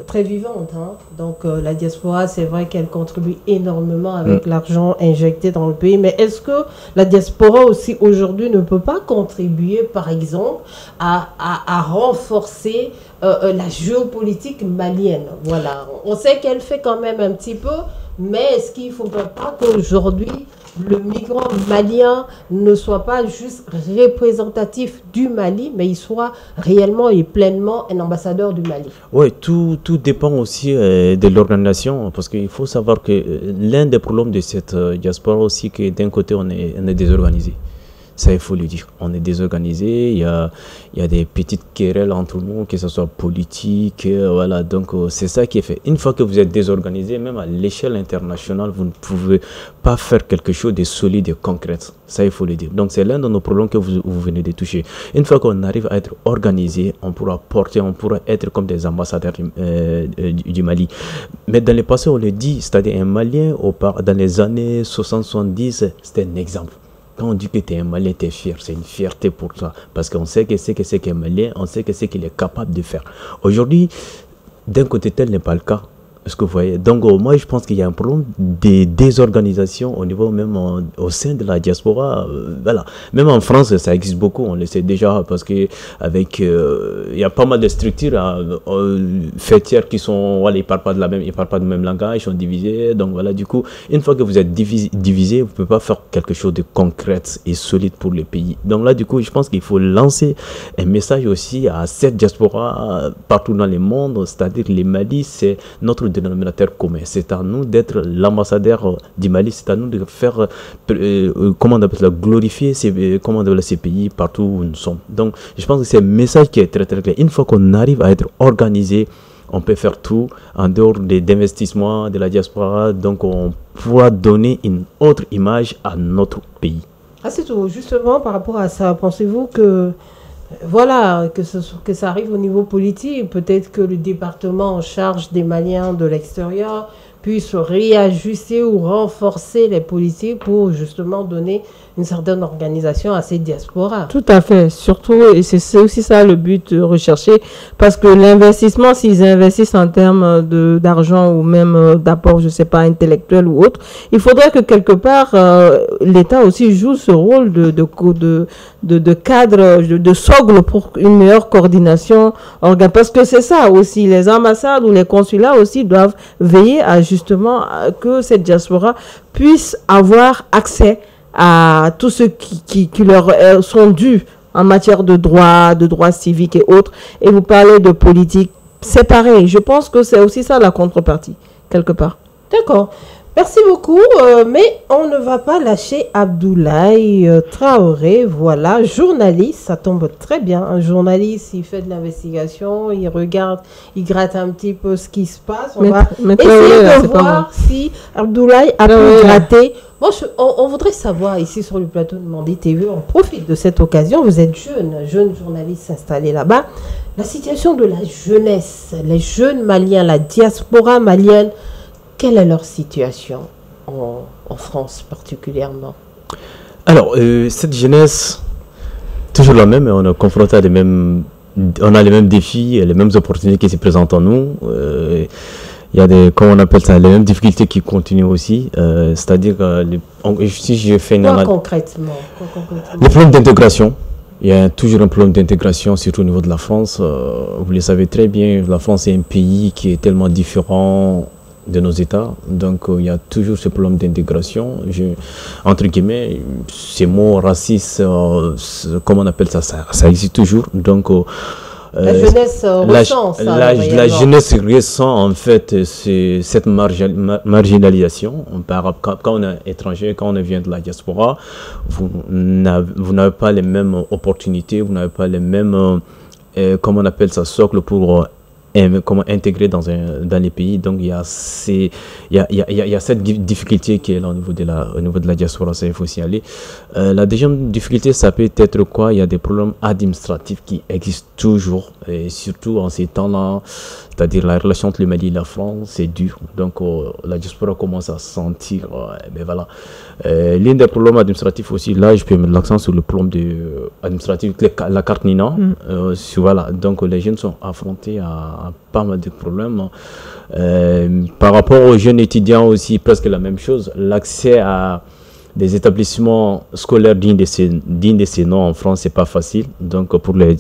très vivante. Hein. Donc la diaspora, c'est vrai qu'elle contribue énormément avec l'argent injecté dans le pays. Mais est-ce que la diaspora aussi aujourd'hui ne peut pas contribuer, par exemple, à renforcer la géopolitique malienne? Voilà. On sait qu'elle fait quand même un petit peu, mais est-ce qu'il ne faudrait pas qu'aujourd'hui le migrant malien ne soit pas juste représentatif du Mali, mais il soit réellement et pleinement un ambassadeur du Mali? Oui, tout dépend aussi de l'organisation, parce qu'il faut savoir que l'un des problèmes de cette diaspora aussi, que d'un côté on est désorganisé. Ça, il faut le dire. On est désorganisé. Il y a des petites querelles entre nous, que ce soit politique. Voilà. Donc, c'est ça qui est fait. Une fois que vous êtes désorganisé, même à l'échelle internationale, vous ne pouvez pas faire quelque chose de solide et concret. Ça, il faut le dire. Donc, c'est l'un de nos problèmes que vous venez de toucher. Une fois qu'on arrive à être organisé, on pourra être comme des ambassadeurs du Mali. Mais dans le passé, on le dit, c'est-à-dire un Malien, dans les années 60-70, c'était un exemple. Quand on dit que tu es un Malien, tu es fier, c'est une fierté pour toi. Parce qu'on sait que c'est qu'un Malien, on sait que c'est qu'il est capable de faire. Aujourd'hui, d'un côté, tel n'est pas le cas. Est-ce que vous voyez? Donc, moi, je pense qu'il y a un problème de désorganisation au niveau même au sein de la diaspora. Voilà. Même en France, ça existe beaucoup, on le sait déjà, parce que il y a pas mal de structures fêtières qui sont, voilà, ils parlent pas du même langage, ils sont divisés. Donc, voilà, du coup, une fois que vous êtes divisé, vous ne pouvez pas faire quelque chose de concret et solide pour le pays. Donc là, du coup, je pense qu'il faut lancer un message aussi à cette diaspora partout dans le monde, c'est-à-dire le Mali, c'est notre dénominateur commun. C'est à nous d'être l'ambassadeur du Mali, c'est à nous de faire, comment on appelle ça, glorifier ces pays partout où nous sommes. Donc, je pense que c'est un message qui est très très clair. Une fois qu'on arrive à être organisé, on peut faire tout en dehors des investissements de la diaspora. Donc, on pourra donner une autre image à notre pays. Ah, c'est tout. Justement, par rapport à ça, pensez-vous que voilà, que ça arrive au niveau politique, peut-être que le département en charge des Maliens de l'extérieur puisse réajuster ou renforcer les politiques pour justement donner une certaine organisation à ces diasporas. Tout à fait, surtout, et c'est aussi ça le but recherché, parce que l'investissement, s'ils investissent en termes d'argent ou même d'apport, je sais pas, intellectuel ou autre, il faudrait que quelque part, l'État aussi joue ce rôle de cadre, de socle pour une meilleure coordination, parce que c'est ça aussi, les ambassades ou les consulats aussi doivent veiller à justement que cette diaspora puisse avoir accès à tous ceux qui leur sont dus en matière de droits civiques et autres. Et vous parlez de politique, c'est pareil. Je pense que c'est aussi ça la contrepartie, quelque part. D'accord. Merci beaucoup, mais on ne va pas lâcher Abdoulaye Traoré, voilà, journaliste, ça tombe très bien. Un journaliste, il fait de l'investigation, il regarde, il gratte un petit peu ce qui se passe. On va essayer de voir si Abdoulaye a pu gratter. Moi, on voudrait savoir ici sur le plateau de Mandi TV, on profite de cette occasion, vous êtes jeune journaliste installé là-bas, la situation de la jeunesse, les jeunes maliens, la diaspora malienne, quelle est leur situation en France particulièrement? Alors, cette jeunesse, toujours la même, on est confronté à on a les mêmes défis et les mêmes opportunités qui se présentent en nous. Il y a comment on appelle ça, les mêmes difficultés qui continuent aussi. C'est-à-dire, si je fais une analyse. Concrètement? Les problèmes d'intégration. Il y a toujours un problème d'intégration, surtout au niveau de la France. Vous le savez très bien, la France est un pays qui est tellement différent de nos États, donc il y a toujours ce problème d'intégration. Entre guillemets, ces mots racistes, comment on appelle ça, ça existe toujours. Donc la jeunesse ressent ça. La jeunesse ressent en fait cette marginalisation. Quand on est étranger, quand on vient de la diaspora, vous n'avez pas les mêmes opportunités, vous n'avez pas les mêmes, comment on appelle ça, socle pour comment intégrer dans les pays. Donc il y a cette difficulté qui est là au niveau de la diaspora, ça il faut s'y aller. La deuxième difficulté, ça peut être quoi? Il y a des problèmes administratifs qui existent toujours, et surtout en ces temps-là, c'est-à-dire la relation entre le Mali et la France, c'est dur. Donc la diaspora commence à sentir, voilà. L'un des problèmes administratifs aussi, là je peux mettre l'accent sur le problème administratif, la carte Nina. Voilà. Donc les jeunes sont affrontés à pas mal de problèmes. Par rapport aux jeunes étudiants aussi, presque la même chose. L'accès à des établissements scolaires dignes de ces noms en France, c'est pas facile. Donc pour les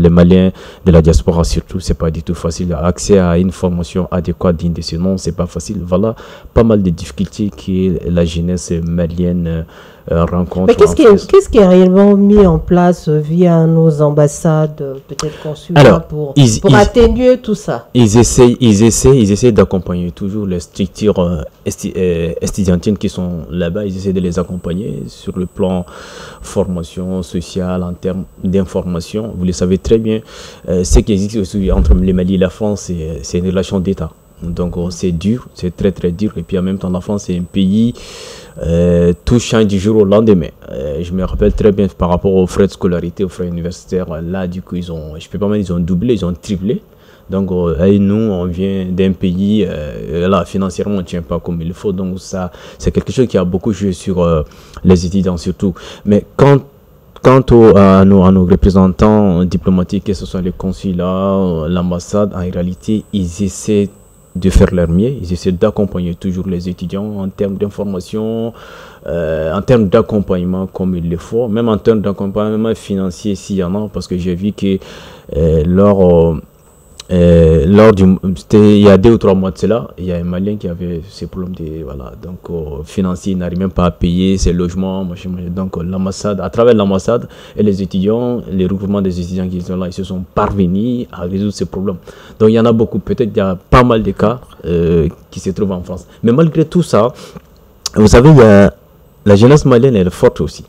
Maliens de la diaspora surtout, c'est pas du tout facile. Accès à une formation adéquate digne de ces noms, c'est pas facile. Voilà pas mal de difficultés que la jeunesse malienne rencontre. Mais qu'est-ce qui est réellement mis en place via nos ambassades, peut-être consulats, pour atténuer tout ça? Ils essaient d'accompagner toujours les structures estudiantines qui sont là-bas. Ils essaient de les accompagner sur le plan formation sociale, en termes d'information. Vous le savez très bien, ce qui existe aussi entre le Mali et la France, c'est une relation d'État. Donc c'est dur, c'est très très dur. Et puis en même temps, la France est un pays, tout change du jour au lendemain. Je me rappelle très bien par rapport aux frais de scolarité, aux frais universitaires. Là, du coup, ils ont doublé, ils ont triplé. Donc nous, on vient d'un pays, là, financièrement, on ne tient pas comme il faut. Donc ça, c'est quelque chose qui a beaucoup joué sur les étudiants surtout. Mais quant à nos représentants diplomatiques, que ce soit les consulats, l'ambassade, en réalité, ils essaient de faire leur mieux, ils essaient d'accompagner toujours les étudiants en termes d'information, en termes d'accompagnement comme il le faut, même en termes d'accompagnement financier s'il y en a, parce que j'ai vu que il y a 2 ou 3 mois de cela, il y a un Malien qui avait ces problèmes financiers, il n'arrive même pas à payer ses logements, donc l'ambassade, à travers l'ambassade et les étudiants, les regroupements des étudiants qui sont là, ils se sont parvenus à résoudre ces problèmes. Donc il y en a beaucoup, peut-être il y a pas mal de cas qui se trouvent en France. Mais malgré tout ça, vous savez, la jeunesse malienne, elle est forte aussi.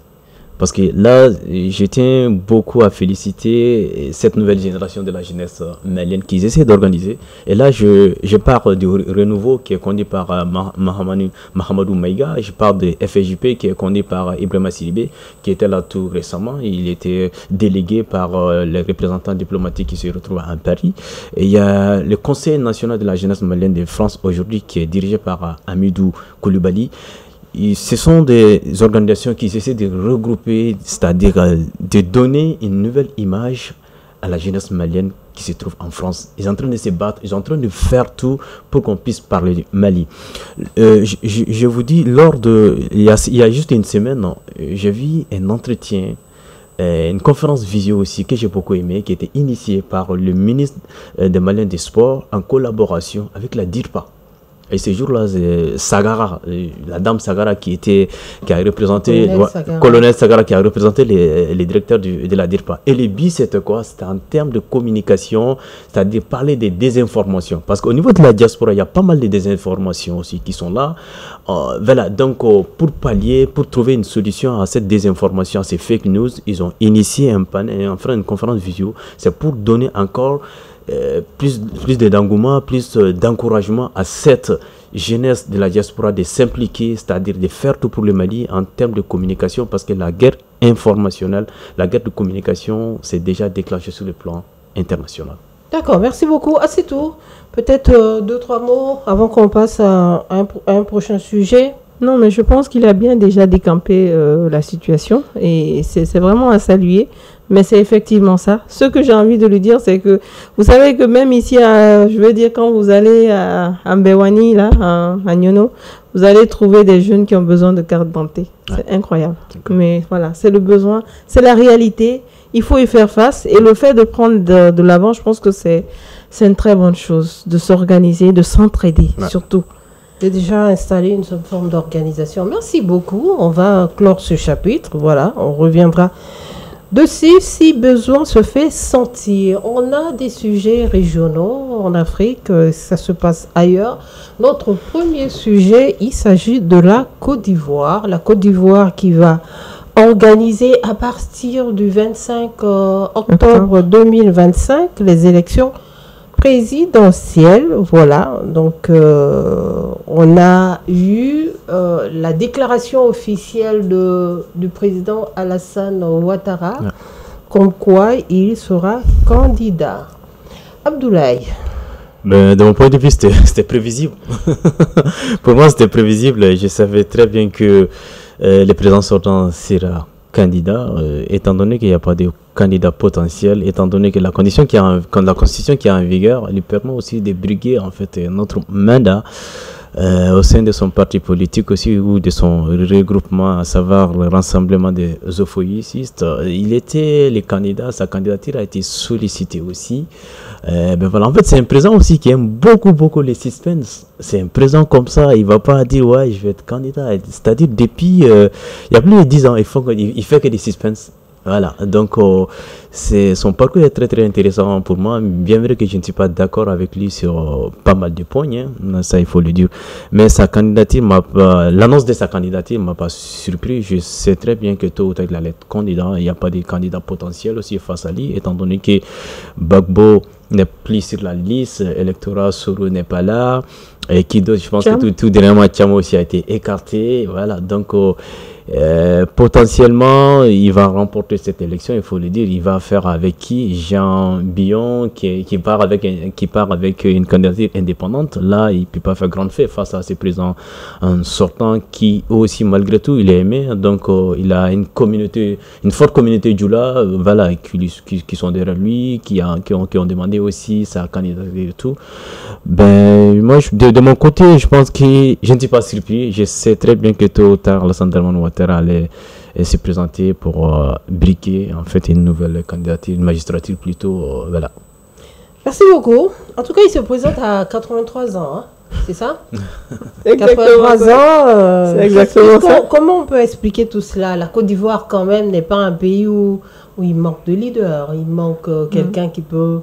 Parce que là, je tiens beaucoup à féliciter cette nouvelle génération de la jeunesse malienne qu'ils essaient d'organiser. Et là, je parle du renouveau qui est conduit par Mahamadou Maïga. Je parle de FJP qui est conduit par Ibrahima Sidibé, qui était là tout récemment. Il était délégué par les représentants diplomatiques qui se retrouvent à Paris. Et il y a le Conseil national de la jeunesse malienne de France aujourd'hui qui est dirigé par Amidou Koulibaly. Ce sont des organisations qui essaient de regrouper, c'est-à-dire de donner une nouvelle image à la jeunesse malienne qui se trouve en France. Ils sont en train de se battre, ils sont en train de faire tout pour qu'on puisse parler du Mali. Je vous dis, il y a juste une semaine, j'ai vu un entretien, une conférence visio aussi que j'ai beaucoup aimé, qui était initiée par le ministre des Maliens des Sports en collaboration avec la DIRPA. Et ce jour-là, Sagara, la dame Sagara qui a représenté, colonel Sagara qui a représenté les directeurs de la DIRPA. Et le but, c'était quoi? C'était en termes de communication, c'est-à-dire parler des désinformations. Parce qu'au niveau de la diaspora, il y a pas mal de désinformations aussi qui sont là. Voilà, donc pour pallier, pour trouver une solution à cette désinformation, à ces fake news, ils ont initié un panel, enfin une conférence visio. C'est pour donner encore plus d'engouement, plus d'encouragement à cette jeunesse de la diaspora de s'impliquer, c'est-à-dire de faire tout pour le Mali en termes de communication, parce que la guerre informationnelle, la guerre de communication s'est déjà déclenchée sur le plan international. D'accord, merci beaucoup. À ce tour, peut-être 2-3 mots avant qu'on passe à un prochain sujet. Non, mais je pense qu'il a bien déjà décampé la situation et c'est vraiment à saluer. Mais c'est effectivement ça. Ce que j'ai envie de lui dire, c'est que vous savez que même ici, je veux dire, quand vous allez à Mbewani, là, à Nyono, vous allez trouver des jeunes qui ont besoin de carte d'identité. C'est incroyable. Mais voilà, c'est le besoin, c'est la réalité. Il faut y faire face. Et le fait de prendre de l'avant, je pense que c'est une très bonne chose, de s'organiser, de s'entraider, surtout. J'ai déjà installé une forme d'organisation. Merci beaucoup. On va clore ce chapitre. Voilà, on reviendra dessus si besoin se fait sentir. On a des sujets régionaux en Afrique, ça se passe ailleurs. Notre premier sujet, il s'agit de la Côte d'Ivoire. La Côte d'Ivoire qui va organiser à partir du 25 octobre 2025 les élections présidentielle, voilà. Donc, on a eu la déclaration officielle du président Alassane Ouattara, comme quoi il sera candidat. Abdoulaye. Ben, de mon point de vue, c'était prévisible. Pour moi, c'était prévisible. Je savais très bien que le président sortant sera candidat, étant donné qu'il n'y a pas de candidat potentiel, étant donné que la constitution qui est en vigueur lui permet aussi de briguer en fait notre mandat au sein de son parti politique aussi ou de son regroupement, à savoir le rassemblement des oppositistes. Il était le candidat, sa candidature a été sollicitée aussi. Ben voilà, en fait, c'est un président aussi qui aime beaucoup les suspens. C'est un président comme ça, il va pas dire ouais, je vais être candidat. C'est-à-dire depuis il y a plus de 10 ans, il fait que des suspens. Voilà, donc son parcours est très intéressant pour moi, bien vrai que je ne suis pas d'accord avec lui sur pas mal de points, hein, ça il faut le dire, mais l'annonce de sa candidature m'a pas surpris. Je sais très bien que tôt ou tard il allait être candidat, il n'y a pas de candidat potentiel aussi face à lui, étant donné que Gbagbo n'est plus sur la liste, électorat Soro n'est pas là, et qui d'autre, je pense que tout dernièrement Tchamo aussi a été écarté, voilà, donc potentiellement il va remporter cette élection, il faut le dire. Il va faire avec qui? Jean Billon qui part avec une candidature indépendante. Là il peut pas faire grande fête face à ces présidents en sortant qui aussi malgré tout il est aimé, donc il a une forte communauté Djoula, voilà, qui sont derrière lui, qui ont demandé aussi sa candidature et tout. Ben moi de mon côté, je pense que je ne suis pas surpris. Je sais très bien que tôt ou tard Alassane Ouattara allait se présenter pour briquer en fait une nouvelle candidature, une magistrature plutôt, voilà. Merci beaucoup. En tout cas, il se présente à 83 ans, hein. C'est ça? 83 ans. C'est exactement ça. Comment on peut expliquer tout cela? La Côte d'Ivoire, quand même, n'est pas un pays où il manque de leader. Il manque quelqu'un qui peut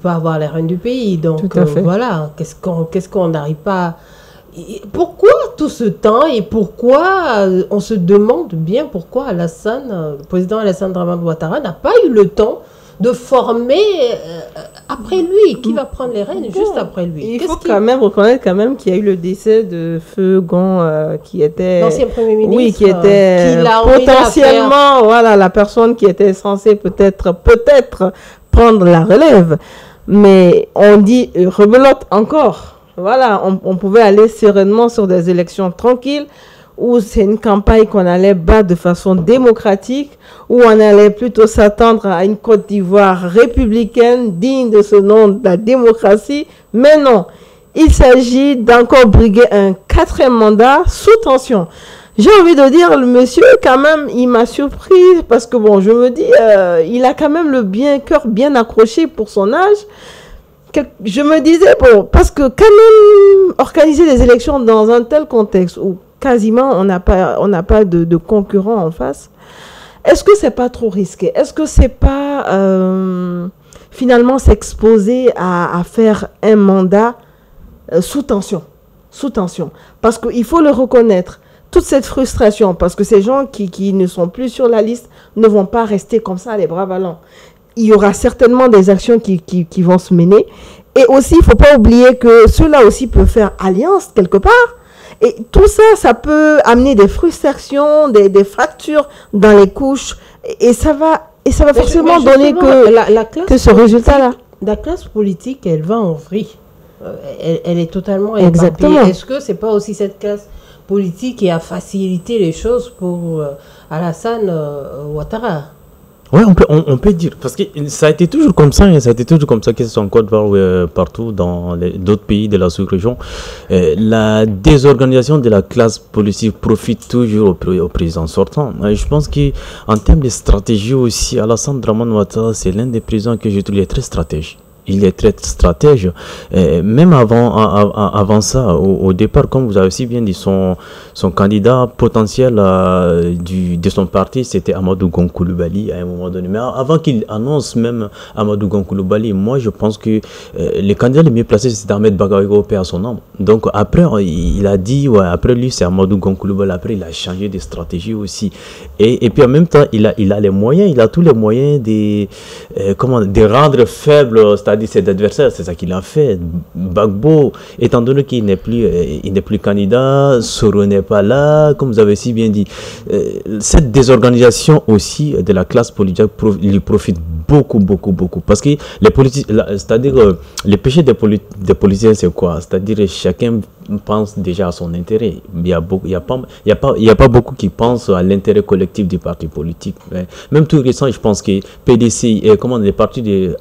avoir les rênes du pays. Donc, voilà. Qu'est-ce qu'on n'arrive pas... Pourquoi tout ce temps et pourquoi on se demande bien pourquoi le président Alassane Ouattara n'a pas eu le temps de former après lui, qui va prendre les rênes juste après lui. Il faut quand même reconnaître qu'il y a eu le décès de Feu Gon qui était l'ancien premier ministre, oui, qui était potentiellement voilà la personne qui était censée peut-être prendre la relève, mais on dit rebelote encore. Voilà, on pouvait aller sereinement sur des élections tranquilles où c'est une campagne qu'on allait battre de façon démocratique, où on allait plutôt s'attendre à une Côte d'Ivoire républicaine, digne de ce nom de la démocratie. Mais non, il s'agit d'encore briguer un 4e mandat sous tension. J'ai envie de dire, le monsieur, quand même, il m'a surpris parce que bon, je me dis, il a quand même le cœur bien accroché pour son âge. je me disais, bon, parce que quand même, organiser des élections dans un tel contexte où quasiment on n'a pas de concurrents en face, est-ce que c'est pas trop risqué? Est-ce que c'est pas finalement s'exposer à faire un mandat sous tension? Sous tension. Parce qu'il faut le reconnaître, toute cette frustration, parce que ces gens qui ne sont plus sur la liste ne vont pas rester comme ça, les bras ballants. Il y aura certainement des actions qui vont se mener. Et aussi, il ne faut pas oublier que ceux-là aussi peuvent faire alliance quelque part. Et tout ça, ça peut amener des frustrations, des fractures dans les couches. Et ça va forcément donner que ce résultat-là. La classe politique, elle va en vrille. Elle est totalement Exactement. éparpillée. Est-ce que c'est pas aussi cette classe politique qui a facilité les choses pour Alassane Ouattara? Oui, on peut dire, parce que ça a été toujours comme ça, ça a été toujours comme ça, que ce soit en Côte d'Ivoire, partout dans d'autres pays de la sous-région. La désorganisation de la classe politique profite toujours au président sortant. Je pense qu'en termes de stratégie aussi, Alassane Dramane Ouattara, c'est l'un des présidents que je trouve très stratège. Il est très stratège. Même avant ça, au départ, comme vous avez aussi bien dit, son candidat potentiel de son parti, c'était Amadou Gon Coulibaly à un moment donné. Mais avant qu'il annonce même Amadou Gon Coulibaly, moi je pense que le candidat le mieux placé, c'était Ahmed Bagayogo, paix à son nom. Donc après, il a dit, ouais, après lui, c'est Amadou Gon Coulibaly. Après, il a changé de stratégie aussi. Et puis en même temps, il a les moyens, il a tous les moyens de rendre faible, c'est-à-dire ses adversaires. C'est ça qu'il a fait. Gbagbo, étant donné qu'il n'est plus candidat, Soro n'est pas là, comme vous avez si bien dit. Cette désorganisation aussi de la classe politique lui profite beaucoup. Parce que les politiques, c'est-à-dire le péché des politiciens, c'est quoi? C'est-à-dire chacun pense déjà à son intérêt. Il y a pas beaucoup qui pensent à l'intérêt collectif du parti politique. Même tout récent, je pense que PDC, les partis de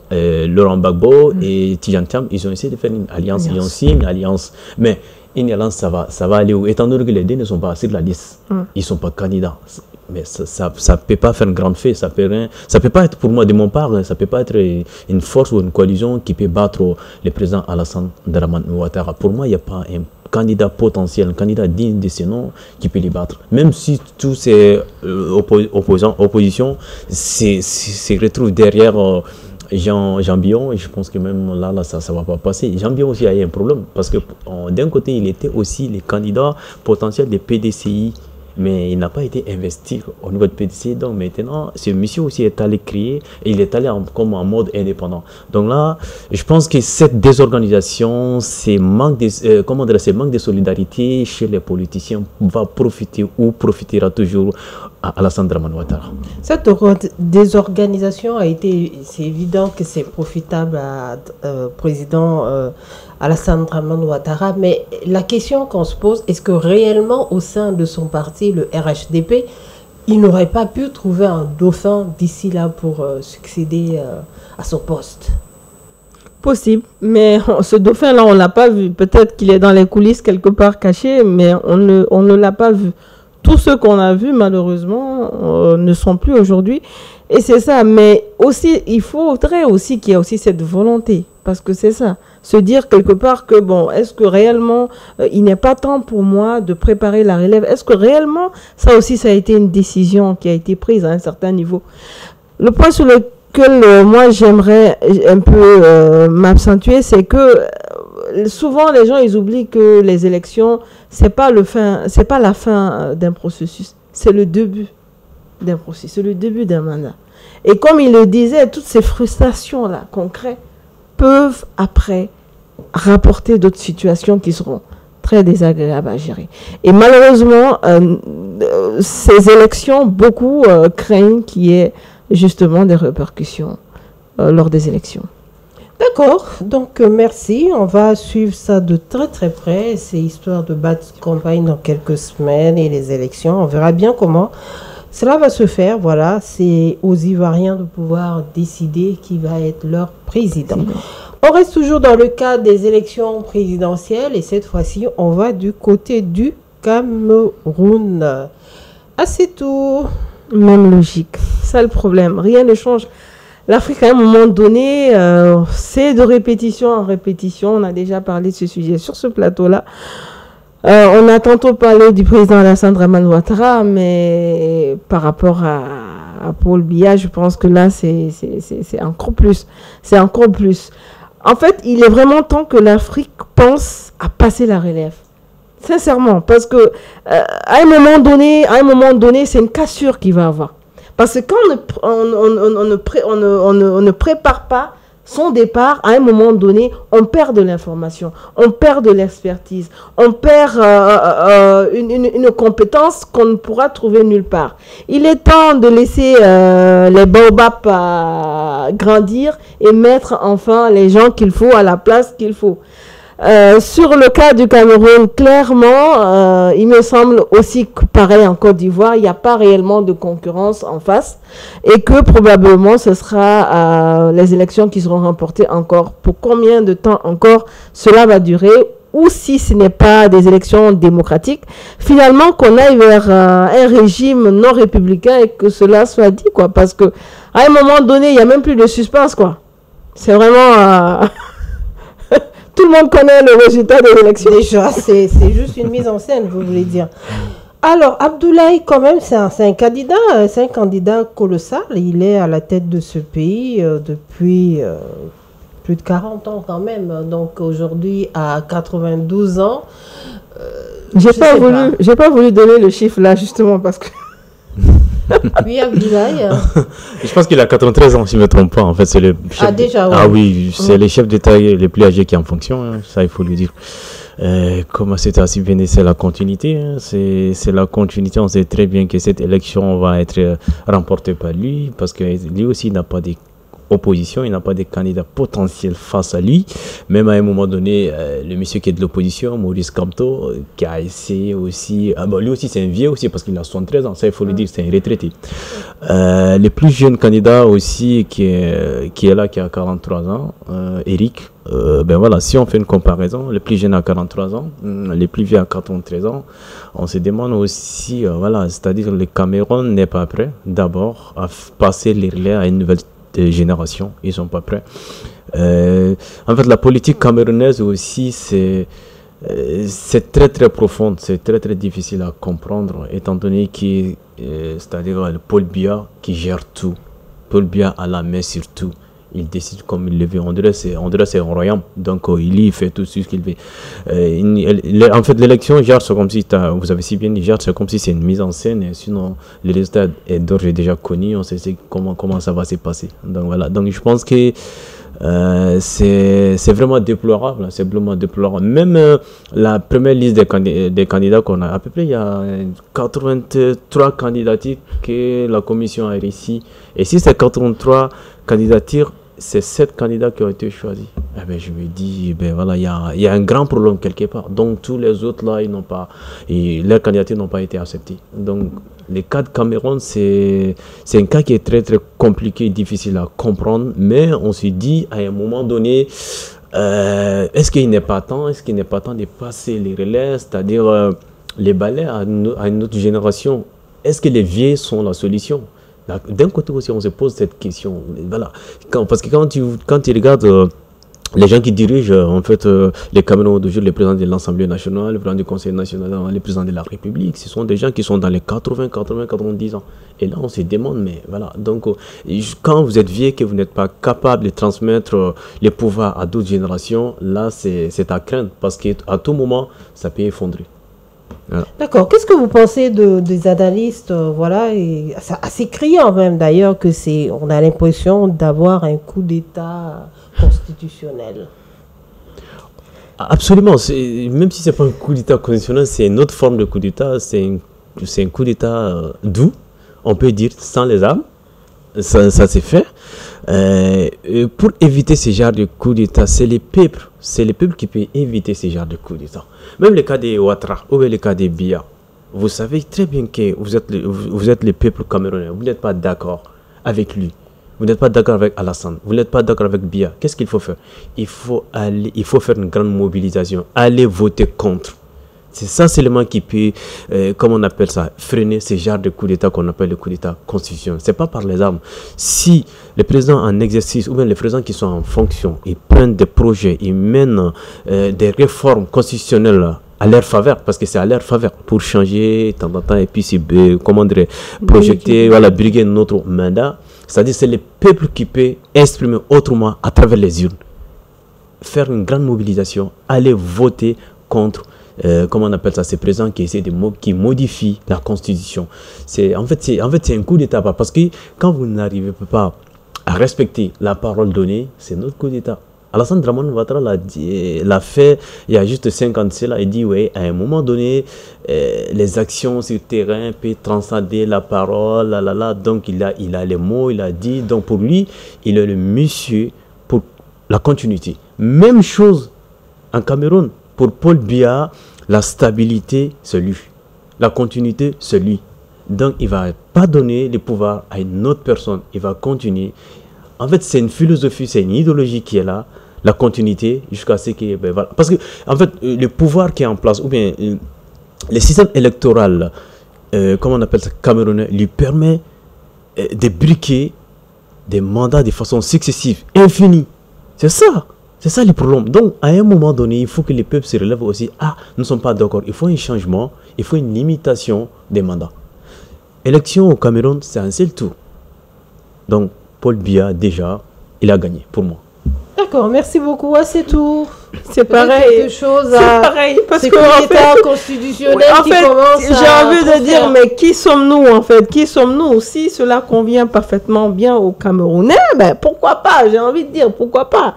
Laurent Gbagbo et Tidjane Thiam, ils ont essayé de faire une alliance. Ils ont signé une alliance. Mais une alliance, ça va aller où? Étant donné que les deux ne sont pas sur la liste, ils ne sont pas candidats. Mais ça ne peut pas faire une grande fête, ça peut pas être, pour moi, de mon part, ça peut pas être une force ou une coalition qui peut battre le président Alassane Dramane Ouattara. Pour moi, il n'y a pas un candidat potentiel, un candidat digne de ce nom qui peut les battre. Même si tous ces oppositions se retrouvent derrière Jean Billon, et je pense que même là ça ne va pas passer. Jean Billon aussi a eu un problème, parce que d'un côté, il était aussi le candidat potentiel des PDCI, mais il n'a pas été investi au niveau de PDC. Donc maintenant, ce monsieur aussi est allé créer, et il est allé en mode indépendant. Donc là, je pense que cette désorganisation, ce manque de solidarité chez les politiciens va profiter ou profitera toujours à Alassane Dramane Ouattara. Cette désorganisation c'est évident que c'est profitable à président Alassane Dramane Ouattara, mais la question qu'on se pose, est-ce que réellement au sein de son parti, le RHDP, il n'aurait pas pu trouver un dauphin d'ici là pour succéder à son poste? Possible, mais ce dauphin-là, on ne l'a pas vu. Peut-être qu'il est dans les coulisses quelque part caché, mais on ne l'a pas vu. Tous ceux qu'on a vus, malheureusement, ne sont plus aujourd'hui. Et c'est ça. Mais aussi, il faudrait aussi qu'il y ait aussi cette volonté. Parce que c'est ça. Se dire quelque part que, bon, est-ce que réellement, il n'est pas temps pour moi de préparer la relève? Est-ce que réellement, ça aussi, ça a été une décision qui a été prise à un certain niveau? Le point sur lequel moi, j'aimerais un peu m'accentuer, c'est que souvent, les gens, ils oublient que les élections, c'est pas la fin d'un processus, c'est le début d'un processus, c'est le début d'un mandat. Et comme il le disait, toutes ces frustrations-là concrètes peuvent après rapporter d'autres situations qui seront très désagréables à gérer. Et malheureusement, ces élections, beaucoup craignent qu'il y ait justement des répercussions lors des élections. D'accord, donc merci. On va suivre ça de très très près. C'est histoire de battre campagne dans quelques semaines et les élections. On verra bien comment cela va se faire. Voilà, c'est aux Ivoiriens de pouvoir décider qui va être leur président. On reste toujours dans le cadre des élections présidentielles et cette fois-ci, on va du côté du Cameroun. Ah, c'est tout. Même logique. Ça le problème. Rien ne change. l'Afrique, à un moment donné, c'est de répétition en répétition. On a déjà parlé de ce sujet sur ce plateau-là. On a tantôt parlé du président Alassane Dramane Ouattara, mais par rapport à Paul Biya, je pense que là, c'est encore plus. C'est encore plus. En fait, il est vraiment temps que l'Afrique pense à passer la relève. Sincèrement, parce que à un moment donné, c'est une cassure qu'il va avoir. Parce que quand on ne prépare pas son départ, à un moment donné, on perd de l'information, on perd de l'expertise, on perd une compétence qu'on ne pourra trouver nulle part. Il est temps de laisser les baobabs grandir et mettre enfin les gens qu'il faut à la place qu'il faut. Sur le cas du Cameroun, clairement, il me semble aussi que pareil en Côte d'Ivoire, il n'y a pas réellement de concurrence en face et que probablement ce sera les élections qui seront remportées encore. Pour combien de temps encore cela va durer, ou si ce n'est pas des élections démocratiques, finalement qu'on aille vers un régime non républicain et que cela soit dit, quoi. Parce que à un moment donné, il n'y a même plus de suspense, quoi. C'est vraiment... Tout le monde connaît le résultat des élections. Déjà, c'est juste une mise en scène, vous voulez dire. Alors, Abdoulaye, quand même, c'est un candidat colossal. Il est à la tête de ce pays depuis plus de 40 ans quand même. Donc, aujourd'hui, à 92 ans. J'ai pas voulu donner le chiffre là, justement, parce que... Oui, Abdoulaye. Je pense qu'il a 93 ans, si je ne me trompe pas. En fait, c'est le chef déjà, ouais. Ah oui, c'est les chefs d'État les plus âgés qui en fonction, hein, ça il faut le dire. Comme c'était assez bien dit, c'est la continuité. Hein, c'est la continuité. On sait très bien que cette élection va être remportée par lui, parce que lui aussi n'a pas d'opposition, il n'a pas de candidat potentiel face à lui. Même à un moment donné, le monsieur qui est de l'opposition, Maurice Kamto, qui a essayé aussi... lui aussi, c'est un vieux aussi, parce qu'il a 73 ans, ça il faut le dire, c'est un retraité. Le plus jeune candidat aussi, qui est là, qui a 43 ans, Eric, voilà, si on fait une comparaison, le plus jeune a 43 ans, les plus vieux a 93 ans, on se demande aussi, c'est-à-dire le Cameroun n'est pas prêt, d'abord, à passer les relais à une nouvelle génération, ils sont pas prêts. En fait, la politique camerounaise aussi, c'est très très profonde, c'est très très difficile à comprendre, étant donné que c'est-à-dire Paul Biya qui gère tout. Paul Biya a la main sur tout. Il décide comme il le veut. On dirait c'est un royaume. Donc il fait tout ce qu'il veut. En fait, l'élection, c'est comme si vous avez si bien dit, c'est comme si c'est une mise en scène. Et sinon, le résultat est d'ores et déjà connu. On sait comment ça va se passer. Donc voilà. Donc je pense que c'est vraiment déplorable. C'est vraiment déplorable. Même la première liste des candidats qu'on a, à peu près, il y a 83 candidatures que la commission a réussi. Et si c'est 83 candidatures, c'est 7 candidats qui ont été choisis. Je me dis, voilà, il y a un grand problème quelque part. Donc tous les autres là, leurs candidatures n'ont pas été acceptées. Donc les cas de Cameroun, c'est un cas qui est très très compliqué, difficile à comprendre. Mais on se dit à un moment donné, est-ce qu'il n'est pas temps de passer les relais, c'est-à-dire les balais à une autre génération? Est-ce que les vieux sont la solution? D'un côté aussi, on se pose cette question. Voilà. Parce que quand tu regardes les gens qui dirigent en fait les Cameroun d'aujourd'hui, les présidents de l'Assemblée nationale, les présidents du Conseil national, les présidents de la République, ce sont des gens qui sont dans les 90 ans. Et là, on se demande, mais voilà. Donc, quand vous êtes vieux, que vous n'êtes pas capable de transmettre les pouvoirs à d'autres générations, là, c'est à craindre. Parce qu'à tout moment, ça peut effondrer. Voilà. D'accord. Qu'est-ce que vous pensez des analystes, et assez criant même d'ailleurs, on a l'impression d'avoir un coup d'État constitutionnel? Absolument. Même si c'est pas un coup d'État constitutionnel, c'est une autre forme de coup d'État. C'est un coup d'État doux, on peut dire, sans les armes. Ça s'est fait. Pour éviter ce genre de coup d'État, c'est les peuples qui peuvent éviter ce genre de coup d'État. Même le cas de Ouattara ou le cas de Biya, vous savez très bien que vous êtes le peuple camerounais, vous n'êtes pas d'accord avec lui, vous n'êtes pas d'accord avec Alassane, vous n'êtes pas d'accord avec Biya. Qu'est-ce qu'il faut faire? Il faut faire une grande mobilisation, aller voter contre. C'est ça seulement qui peut, comme on appelle ça, freiner ce genre de coup d'État qu'on appelle le coup d'État constitutionnel. Ce n'est pas par les armes. Si les présidents en exercice ou bien les présidents qui sont en fonction, ils prennent des projets, ils mènent des réformes constitutionnelles à leur faveur, parce que c'est à leur faveur, pour changer de temps en temps et puis comment dire, projeter, voilà, briguer notre mandat. C'est-à-dire c'est le peuple qui peut exprimer autrement à travers les urnes. Faire une grande mobilisation, aller voter contre comment on appelle ça, ces présidents qui essaient qui modifient la constitution. En fait, c'est un coup d'État, parce que quand vous n'arrivez pas à respecter la parole donnée, c'est notre coup d'État. Alassane Dramane Ouattara l'a fait il y a juste 5 ans de cela. Il dit, oui, à un moment donné, les actions sur le terrain peuvent transcender la parole, donc il a les mots, il a dit, donc pour lui, il est le monsieur pour la continuité. Même chose en Cameroun. Pour Paul Biya, la stabilité, c'est lui. La continuité, c'est lui. Donc, il ne va pas donner le pouvoir à une autre personne. Il va continuer. En fait, c'est une philosophie, c'est une idéologie qui est là. La continuité, jusqu'à ce que... Ben, voilà. Parce que, en fait, le pouvoir qui est en place, ou bien le système électoral, comment on appelle ça, camerounais, lui permet de briquer des mandats de façon successive, infinie. C'est ça. C'est ça le problème. Donc, à un moment donné, il faut que les peuples se relèvent aussi. Ah, nous ne sommes pas d'accord. Il faut un changement. Il faut une limitation des mandats. Élection au Cameroun, c'est un seul tour. Donc, Paul Biya, déjà, il a gagné pour moi. D'accord, merci beaucoup. C'est tout. C'est pareil. Quelque chose à... C'est pareil. Parce que en fait, constitutionnel en fait, j'ai envie de dire, mais qui sommes-nous en fait? Qui sommes-nous? Si cela convient parfaitement bien aux Camerounais, ben pourquoi pas? J'ai envie de dire, pourquoi pas?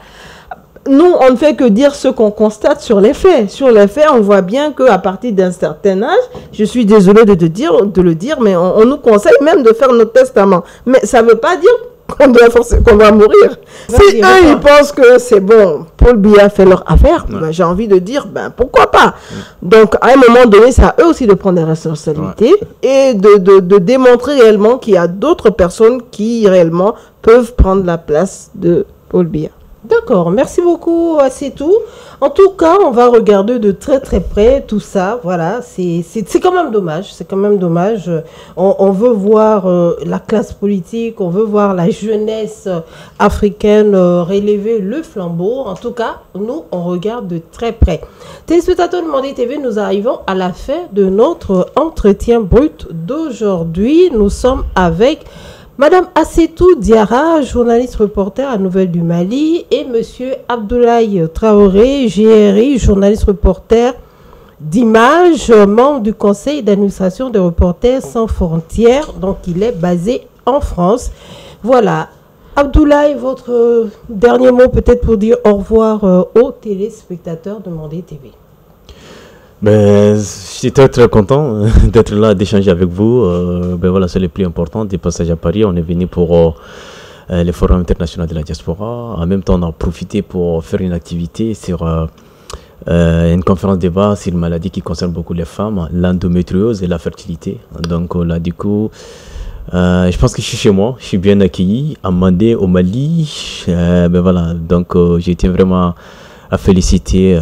Nous, on ne fait que dire ce qu'on constate sur les faits. Sur les faits, on voit bien qu'à partir d'un certain âge, je suis désolée de le dire, mais on nous conseille même de faire notre testament. Mais ça ne veut pas dire qu'on va mourir. Si eux, ils pensent que c'est bon, Paul Biya fait leur affaire, ben, j'ai envie de dire, ben pourquoi pas. Donc, à un moment donné, c'est à eux aussi de prendre des responsabilités et de démontrer réellement qu'il y a d'autres personnes qui réellement peuvent prendre la place de Paul Biya. D'accord, merci beaucoup, c'est tout. En tout cas, on va regarder de très très près tout ça. Voilà, c'est quand même dommage. C'est quand même dommage. On veut voir la classe politique, on veut voir la jeunesse africaine relever le flambeau. En tout cas, nous, on regarde de très près. Téléspectateurs de Mandé TV, nous arrivons à la fin de notre entretien brut d'aujourd'hui. Nous sommes avec Madame Assetou Diarra, journaliste reporter à Nouvelles du Mali, et Monsieur Abdoulaye Traoré, GRI, journaliste reporter d'Images, membre du conseil d'administration des Reporters sans frontières, donc il est basé en France. Voilà. Abdoulaye, votre dernier mot peut-être pour dire au revoir aux téléspectateurs de Mandé TV. Ben, j'étais très content d'être là, d'échanger avec vous. Ben voilà, c'est le plus important des passages à Paris. On est venu pour le Forum international de la diaspora. En même temps, on a profité pour faire une activité sur une conférence débat sur une maladie qui concerne beaucoup les femmes, l'endométriose et la fertilité. Donc là, du coup, je pense que je suis chez moi. Je suis bien accueilli à Mandé, au Mali. Ben voilà, donc j'ai été vraiment à féliciter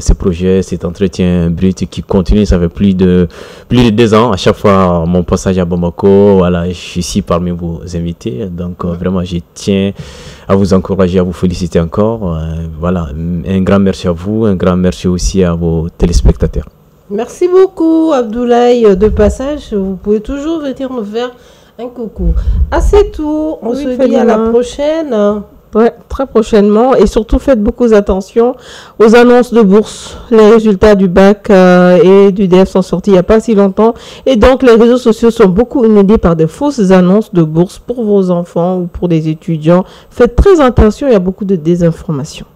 ce projet, cet entretien brut qui continue. Ça fait plus de 2 ans. À chaque fois, mon passage à Bamako, voilà, je suis ici parmi vos invités. Donc, vraiment, je tiens à vous encourager, à vous féliciter encore. Voilà, un grand merci à vous, un grand merci aussi à vos téléspectateurs. Merci beaucoup, Abdoulaye. De passage, vous pouvez toujours venir nous faire un coucou. C'est tout. On se dit à la prochaine. Ouais, très prochainement. Et surtout, faites beaucoup attention aux annonces de bourse. Les résultats du bac et du DEF sont sortis il n'y a pas si longtemps. Et donc, les réseaux sociaux sont beaucoup inondés par de fausses annonces de bourse pour vos enfants ou pour des étudiants. Faites très attention, il y a beaucoup de désinformation.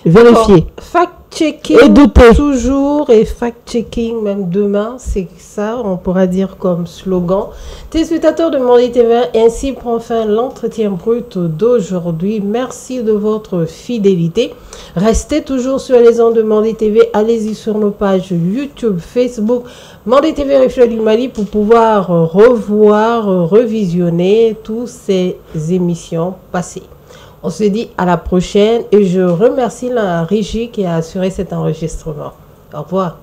Vérifiez. Fact-checking et doutez. Toujours et fact-checking même demain, c'est ça, on pourra dire comme slogan. Téléspectateurs de Mandé TV, ainsi prend fin l'entretien brut d'aujourd'hui. Merci de votre fidélité. Restez toujours sur les ondes de Mandé TV. Allez-y sur nos pages YouTube, Facebook, Mandé TV Reflet du Mali pour pouvoir revoir, revisionner toutes ces émissions passées. On se dit à la prochaine et je remercie la régie qui a assuré cet enregistrement. Au revoir.